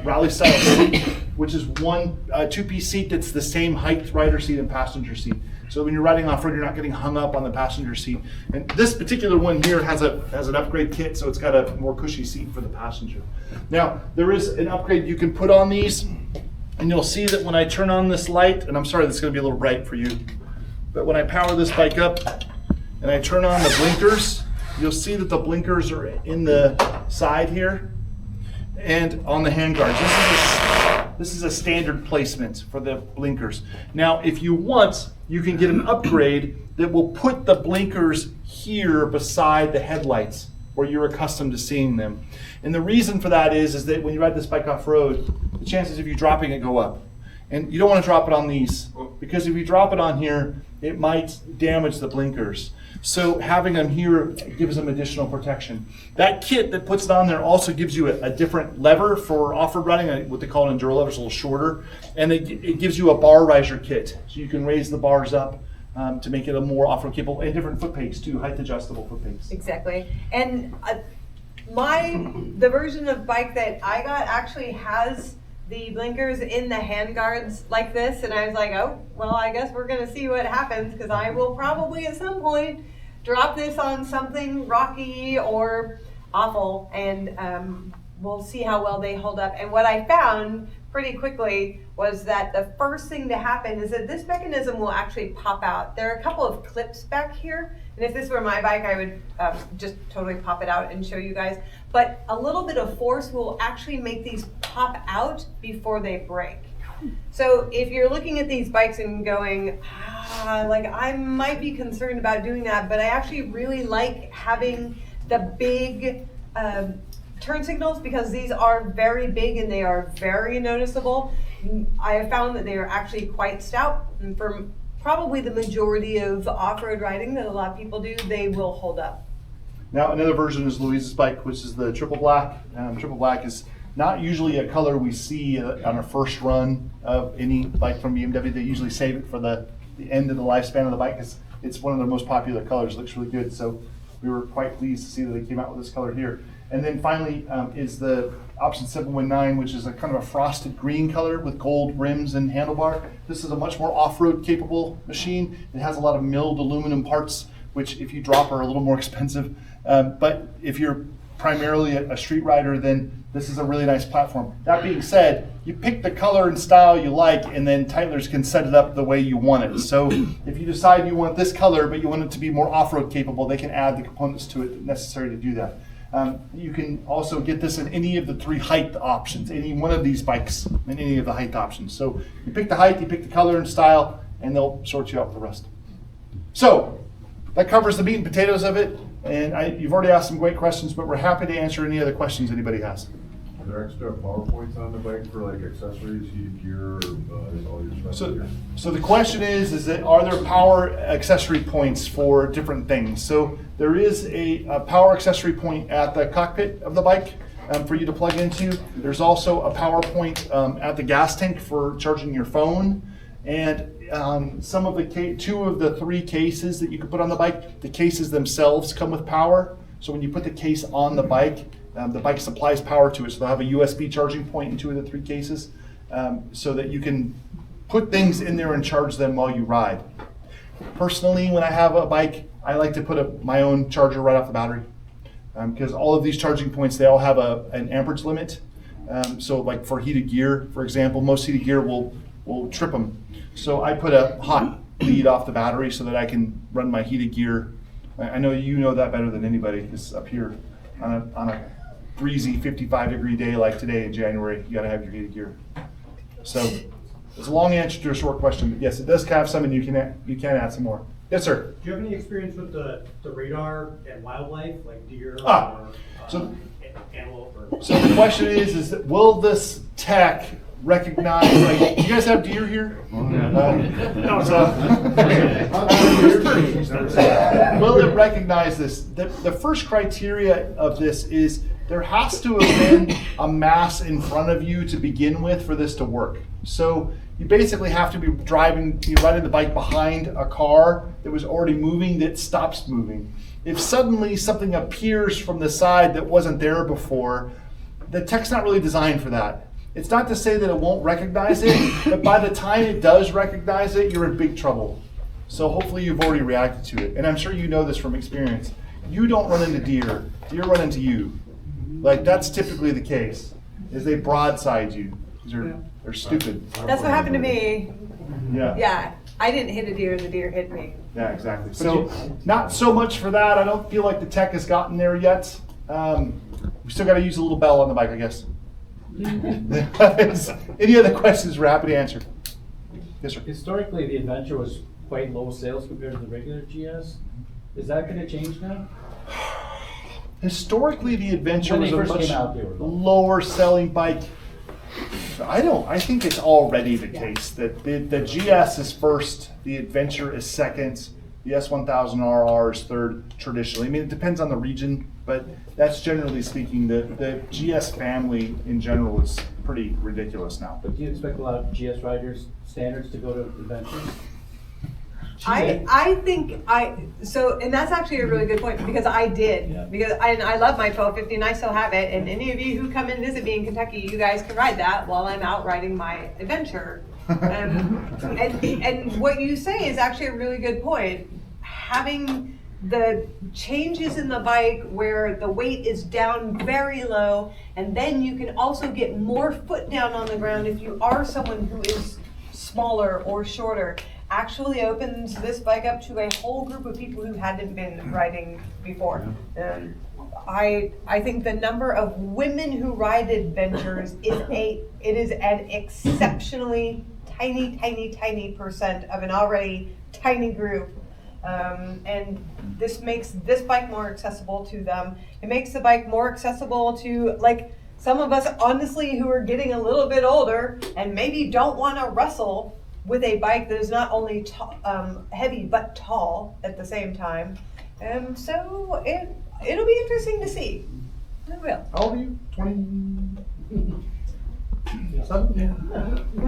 rally style seat, which is one 2-piece seat that's the same height rider seat and passenger seat. So when you're riding off-road, you're not getting hung up on the passenger seat. And this particular one here has an upgrade kit, so it's got a more cushy seat for the passenger. Now, there is an upgrade you can put on these, and you'll see that when I turn on this light, and I'm sorry, this is going to be a little bright for you, but when I power this bike up and I turn on the blinkers, you'll see that the blinkers are in the side here and on the handguards. This is a standard placement for the blinkers. Now, if you want, you can get an upgrade that will put the blinkers here beside the headlights where you're accustomed to seeing them. And the reason for that is that when you ride this bike off-road, the chances of you dropping it go up. And you don't want to drop it on these, because if you drop it on here, it might damage the blinkers. So having them here gives them additional protection. That kit that puts it on there also gives you a different lever for off-road running, what they call an enduro lever. It's a little shorter. And it gives you a bar riser kit, so you can raise the bars up to make it a more off-road capable, and different foot pegs too, height adjustable foot pegs. Exactly. And the version of bike that I got actually has the blinkers in the handguards like this, and I was like, oh, well, I guess we're gonna see what happens, because I will probably at some point drop this on something rocky or awful, and we'll see how well they hold up. And what I found pretty quickly was that the first thing to happen is that this mechanism will actually pop out. There are a couple of clips back here, and if this were my bike, I would just totally pop it out and show you guys. But a little bit of force will actually make these pop out before they break. So if you're looking at these bikes and going, like I might be concerned about doing that, but I actually really like having the big turn signals because these are very big and they are very noticeable. I have found that they are actually quite stout, and for probably the majority of off-road riding that a lot of people do, they will hold up. Now another version is Louise's bike, which is the triple black. Triple black is not usually a color we see on a first run of any bike from BMW. They usually save it for the end of the lifespan of the bike because it's one of their most popular colors. It looks really good. So we were quite pleased to see that they came out with this color here. And then finally is the option 719, which is a kind of a frosted green color with gold rims and handlebar. This is a much more off-road capable machine. It has a lot of milled aluminum parts, which if you drop are a little more expensive. But if you're primarily a street rider, then this is a really nice platform. That being said, you pick the color and style you like, and then Tytlers can set it up the way you want it. So if you decide you want this color, but you want it to be more off-road capable, they can add the components to it necessary to do that. You can also get this in any of the 3 height options, any one of these bikes in any of the height options. So you pick the height, you pick the color and style, and they'll sort you out with the rest. So that covers the meat and potatoes of it. And you've already asked some great questions, but we're happy to answer any other questions anybody has. Are there extra power points on the bike for like accessories, heated gear, or all your stuff here? So the question is that are there power accessory points for different things? So there is a power accessory point at the cockpit of the bike for you to plug into. There's also a power point at the gas tank for charging your phone. And some of the 2 of the 3 cases that you can put on the bike, the cases themselves come with power. So when you put the case on the bike supplies power to it. So they'll have a USB charging point in 2 of the 3 cases so that you can put things in there and charge them while you ride. Personally, when I have a bike, I like to put my own charger right off the battery because all of these charging points, they all have an amperage limit. So like for heated gear, for example, most heated gear will trip them. So I put a hot lead off the battery so that I can run my heated gear. I know you know that better than anybody because up here on a breezy 55-degree day like today in January, you gotta have your heated gear. So it's a long answer to a short question, but yes, it does have some and you can add some more. Yes, sir. Do you have any experience with the radar and wildlife, like deer Ah, or so- antelope? Or... So the question is that will this tech recognize, like, do you guys have deer here? Will it recognize this? The first criteria of this is there has to have been a mass in front of you to begin with for this to work. So you basically have to be riding the bike behind a car that was already moving that stops moving. If suddenly something appears from the side that wasn't there before, the tech's not really designed for that. It's not to say that it won't recognize it, but by the time it does recognize it, you're in big trouble. So hopefully you've already reacted to it. And I'm sure you know this from experience. You don't run into deer, deer run into you. Like that's typically the case, is they broadside you. They're stupid. That's what happened to me. Yeah. Yeah, I didn't hit a deer, the deer hit me. Yeah, exactly. So not so much for that. I don't feel like the tech has gotten there yet. We still got to use a little bell on the bike, I guess. Any other questions we're happy to answer? Yes, sir. Historically, the Adventure was quite low sales compared to the regular GS. Is that going to change now? Historically, the Adventure When they was a first much came out, they were low. lower selling bike. I think it's already the case that the GS is first, the Adventure is second, the S1000RR is third traditionally. I mean, it depends on the region, but that's generally speaking, the GS family in general is pretty ridiculous now. But do you expect a lot of GS riders standards to go to Adventures? I think and that's actually a really good point because I did. Yeah. Because I love my 1250 and I still have it. And any of you who come and visit me in Kentucky, you guys can ride that while I'm out riding my Adventure. And what you say is actually a really good point. Having the changes in the bike where the weight is down very low, and then you can also get more foot down on the ground if you are someone who is smaller or shorter, actually opens this bike up to a whole group of people who hadn't been riding before. I think the number of women who ride adventures is an exceptionally tiny percent of an already tiny group. And this makes this bike more accessible to them. It makes the bike more accessible to, like, some of us, honestly, who are getting a little bit older and maybe don't want to wrestle with a bike that is not only heavy but tall at the same time. So it'll be interesting to see. It will. How old are you? 27?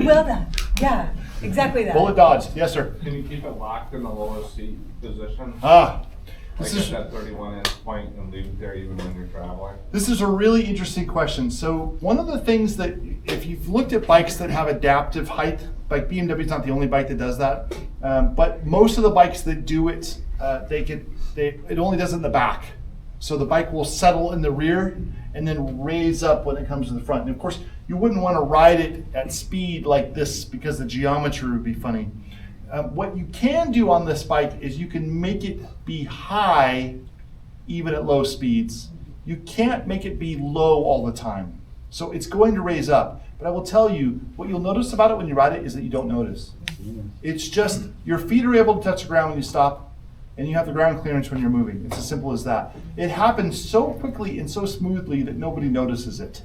Well done. Yeah, exactly that. Bullet dodged. Yes, sir. Can you keep it locked in the lowest seat position? This Like is at that 31-inch point and leave it there even when you're traveling? This is a really interesting question. So one of the things that, if you've looked at bikes that have adaptive height, like BMW is not the only bike that does that, but most of the bikes that do it, it only does it in the back. So the bike will settle in the rear and then raise up when it comes to the front. And of course, you wouldn't want to ride it at speed like this because the geometry would be funny. What you can do on this bike is you can make it be high even at low speeds. You can't make it be low all the time. So it's going to raise up. But I will tell you, what you'll notice about it when you ride it is that you don't notice. It's just your feet are able to touch the ground when you stop, and you have the ground clearance when you're moving. It's as simple as that. It happens so quickly and so smoothly that nobody notices it.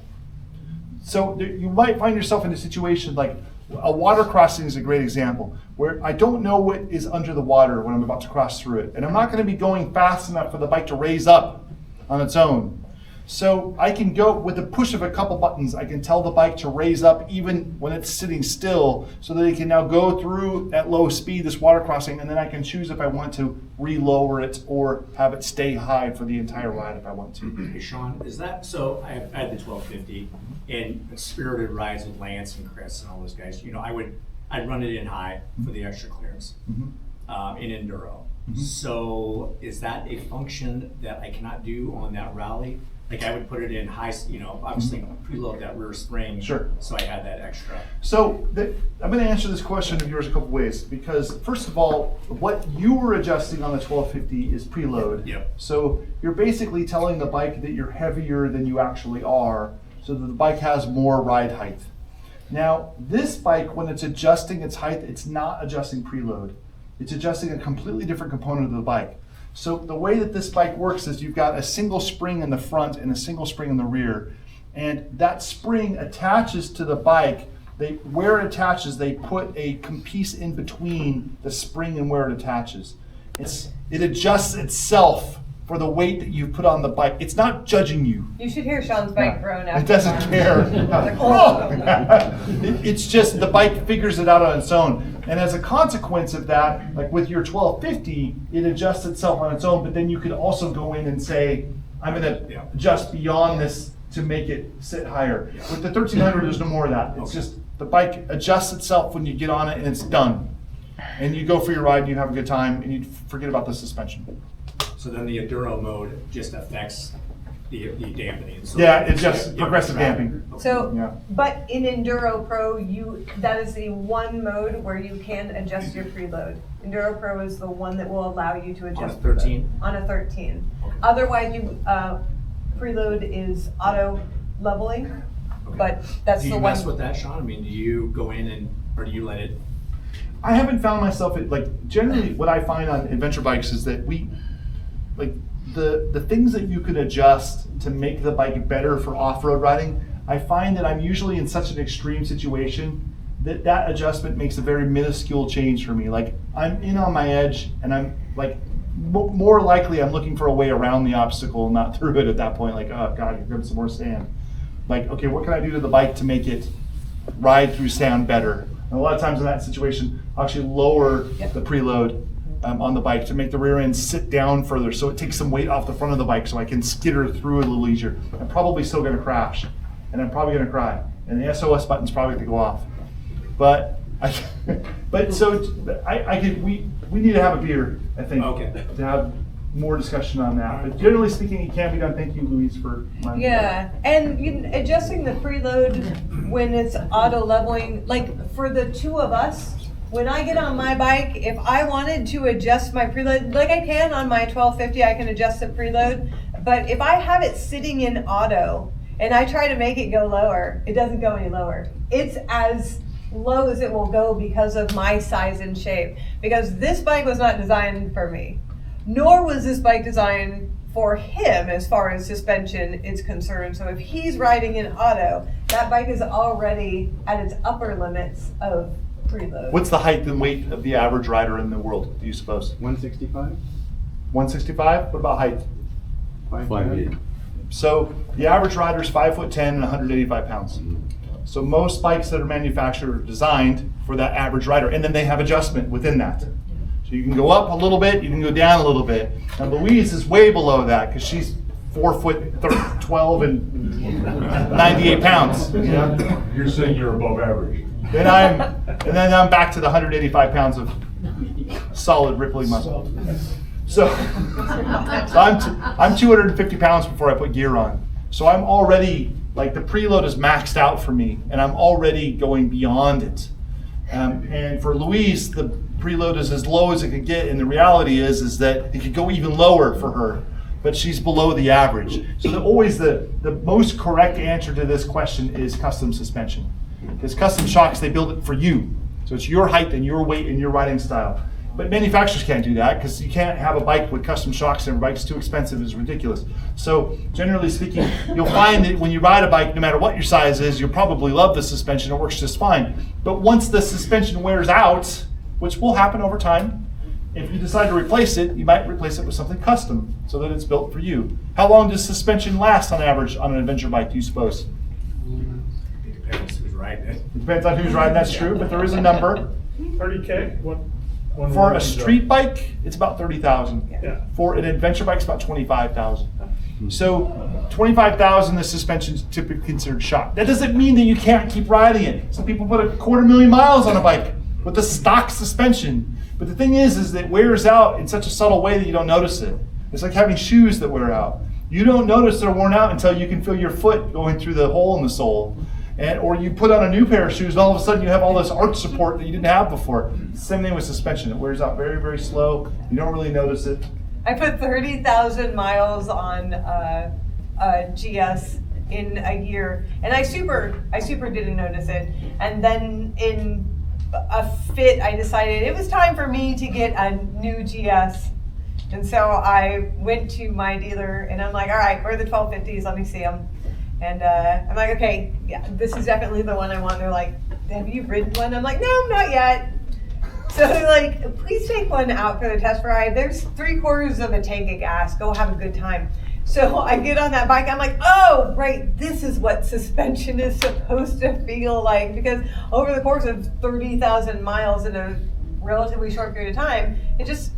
So you might find yourself in a situation like a water crossing is a great example, where I don't know what is under the water when I'm about to cross through it. And I'm not going to be going fast enough for the bike to raise up on its own. So I can go with the push of a couple buttons, I can tell the bike to raise up even when it's sitting still, so that it can now go through at low speed this water crossing, and then I can choose if I want to re-lower it or have it stay high for the entire ride if I want to. Hey, Shawn, is that, so I had the 1250 and spirited rides with Lance and Chris and all those guys, you know, I'd run it in high for the extra clearance, in enduro. So is that a function that I cannot do on that rally? Like I would put it in high, you know, obviously preload that rear spring. Sure. So I had that extra. So I'm going to answer this question of yours a couple ways, because first of all, what you were adjusting on the 1250 is preload. Yep. So you're basically telling the bike that you're heavier than you actually are, so that the bike has more ride height. Now, this bike, when it's adjusting its height, it's not adjusting preload. It's adjusting a completely different component of the bike. So the way that this bike works is you've got a single spring in the front and a single spring in the rear. And that spring attaches to the bike. Where it attaches, they put a piece in between the spring and where it attaches. It adjusts itself for the weight that you put on the bike. It's not judging you. You should hear Shawn's bike groan after It doesn't care. It's just the bike figures it out on its own. And as a consequence of that, like with your 1250, it adjusts itself on its own, but then you could also go in and say, I'm gonna adjust beyond this to make it sit higher. With the 1300, there's no more of that. It's just the bike adjusts itself when you get on it and it's done. And you go for your ride and you have a good time and you forget about the suspension. So then the enduro mode just affects the dampening. So Yeah, it's just progressive damping. So, Yeah. but in Enduro Pro, that is the one mode where you can adjust your preload. Enduro Pro is the one that will allow you to adjust. On a 13? On a 13. Okay. Otherwise, preload is auto leveling, Okay. but that's Do the you one. mess with that, Shawn? I mean, do you go in or do you let it? I haven't found myself generally what I find on adventure bikes is that the things that you can adjust to make the bike better for off-road riding, I find that I'm usually in such an extreme situation that adjustment makes a very minuscule change for me. Like I'm in on my edge and I'm like, more likely I'm looking for a way around the obstacle, not through it at that point. Like, oh God, here comes some more sand. Like, okay, what can I do to the bike to make it ride through sand better? And a lot of times in that situation, I'll actually lower the preload on the bike to make the rear end sit down further, so it takes some weight off the front of the bike so I can skitter through a little easier. I'm probably still gonna crash, and I'm probably gonna cry, and the SOS button's probably gonna go off. But we need to have a beer, I think, to have more discussion on that. But generally speaking, it can be done. Thank you, Louise, for my And adjusting the preload when it's auto leveling, like for the two of us, when I get on my bike, if I wanted to adjust my preload, like I can on my 1250, I can adjust the preload, But if I have it sitting in auto and I try to make it go lower, it doesn't go any lower. It's as low as it will go because of my size and shape. Because this bike was not designed for me, nor was this bike designed for him as far as suspension is concerned. So if he's riding in auto, that bike is already at its upper limits of preload. What's the height and weight of the average rider in the world, do you suppose? 165? 165? What about height? 5'8". So the average rider is 5'10" and 185 pounds. So most bikes that are manufactured are designed for that average rider, and then they have adjustment within that. So you can go up a little bit, you can go down a little bit. Now Louise is way below that because she's 4'12" and 98 pounds. You know? You're saying you're above average. Then I'm back to the 185 pounds of solid rippling muscle. So I'm 250 pounds before I put gear on. So I'm already, like, the preload is maxed out for me, and I'm already going beyond it. And for Louise, the preload is as low as it could get, and the reality is that it could go even lower for her, but she's below the average. So the most correct answer to this question is custom suspension. Because custom shocks, they build it for you. So it's your height and your weight and your riding style. But manufacturers can't do that because you can't have a bike with custom shocks and bike's too expensive, it's ridiculous. So generally speaking, you'll find that when you ride a bike, no matter what your size is, you'll probably love the suspension, it works just fine. But once the suspension wears out, which will happen over time, if you decide to replace it, you might replace it with something custom so that it's built for you. How long does suspension last on average on an adventure bike, do you suppose? It depends who's riding it. It depends on who's riding, that's true, but there is a number. 30K? For a street bike, it's about 30,000. Yeah. For an adventure bike, it's about 25,000. So 25,000, the suspension is typically considered shock. That doesn't mean that you can't keep riding it. Some people put 250,000 miles on a bike with the stock suspension. But the thing is that it wears out in such a subtle way that you don't notice it. It's like having shoes that wear out. You don't notice they're worn out until you can feel your foot going through the hole in the sole. Or you put on a new pair of shoes and all of a sudden you have all this arch support that you didn't have before. Same thing with suspension. It wears out very, very slow. You don't really notice it. I put 30,000 miles on a GS in a year, and I super didn't notice it. And then in a fit, I decided it was time for me to get a new GS. And so I went to my dealer and I'm like, all right, where are the 1250s? Let me see them. And I'm like, okay, yeah, this is definitely the one I want. They're like, have you ridden one? I'm like, no, not yet. So they're like, please take one out for the test ride. There's 3/4 of a tank of gas. Go have a good time. So I get on that bike. I'm like, oh, right, this is what suspension is supposed to feel like. Because over the course of 30,000 miles in a relatively short period of time, it just,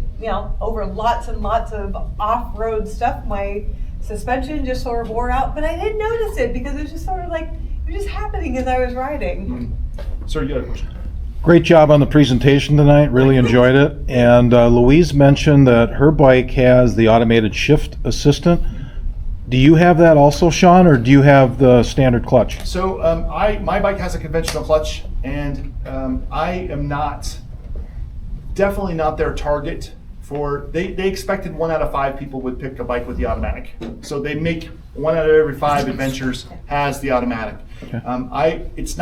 over lots and lots of off-road stuff, my suspension just sort of wore out, but I didn't notice it because it was just sort of like, it was just happening as I was riding. Sir, you had a question? Great job on the presentation tonight, really enjoyed it. And Louise mentioned that her bike has the automated shift assistant. Do you have that also, Shawn, or do you have the standard clutch? So my bike has a conventional clutch, and I am definitely not their target. They expected 1 out of 5 people would pick a bike with the automatic. So they make 1 out of every 5 adventures has the automatic. Okay. It's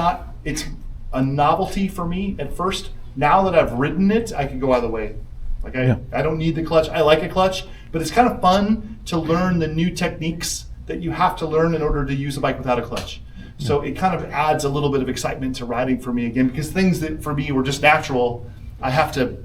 a novelty for me at first. Now that I've ridden it, I can go either way. Like I don't need the clutch. I like a clutch, but it's kind of fun to learn the new techniques that you have to learn in order to use a bike without a clutch. So it kind of adds a little bit of excitement to riding for me again, because things that for me were just natural, I have to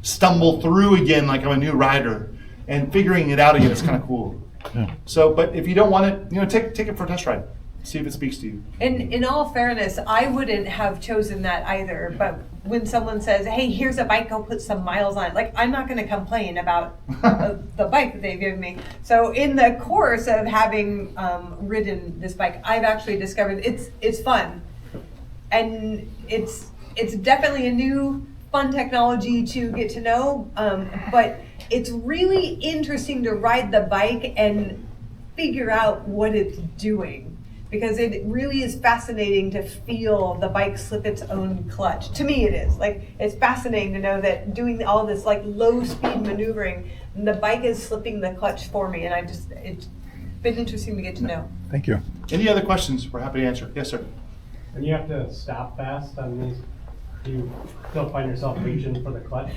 stumble through again like I'm a new rider, and figuring it out again is kind of cool. Yeah. So, but if you don't want it, take it for a test ride. See if it speaks to you. In all fairness, I wouldn't have chosen that either, but when someone says, hey, here's a bike, go put some miles on it, like, I'm not going to complain about the bike that they've given me. So in the course of having ridden this bike, I've actually discovered it's fun. And it's definitely a new fun technology to get to know, but it's really interesting to ride the bike and figure out what it's doing, because it really is fascinating to feel the bike slip its own clutch. To me it is. Like, it's fascinating to know that doing all this like low speed maneuvering, the bike is slipping the clutch for me, and been interesting to get to know. Thank you. Any other questions? We're happy to answer. Yes, sir. When you have to stop fast on these, do you still find yourself reaching for the clutch?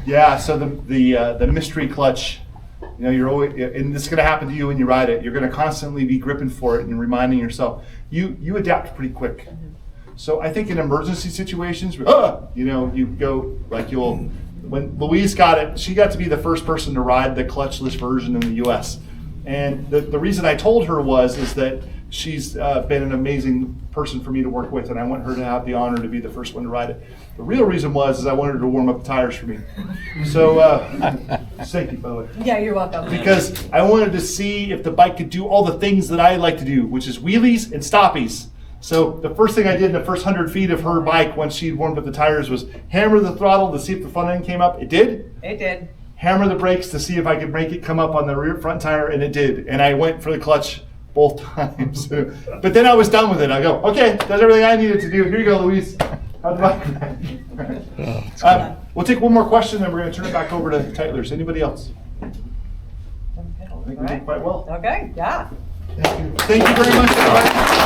Yeah, so the mystery clutch, you know, you're always, and this is going to happen to you when you ride it. You're going to constantly be gripping for it and reminding yourself. You adapt pretty quick. So I think in emergency situations, you know, you go like when Louise got it, she got to be the first person to ride the clutchless version in the U.S. And the reason I told her is that she's been an amazing person for me to work with, and I want her to have the honor to be the first one to ride it. The real reason is I wanted her to warm up the tires for me. So, thank you, by the way. Yeah, you're welcome. Because I wanted to see if the bike could do all the things that I like to do, which is wheelies and stoppies. So the first thing I did in the first 100 feet of her bike once she'd warmed up the tires was hammer the throttle to see if the front end came up. It did. It did. Hammer the brakes to see if I could make it come up on the rear front tire, and it did. And I went for the clutch both times. But then I was done with it. I go, okay, that's everything I needed to do. Here you go, Louise. How'd the bike? We'll take one more question, then we're going to turn it back over to Tytlers. Anybody else? I think we did quite well. Okay, yeah. Thank you very much, everybody.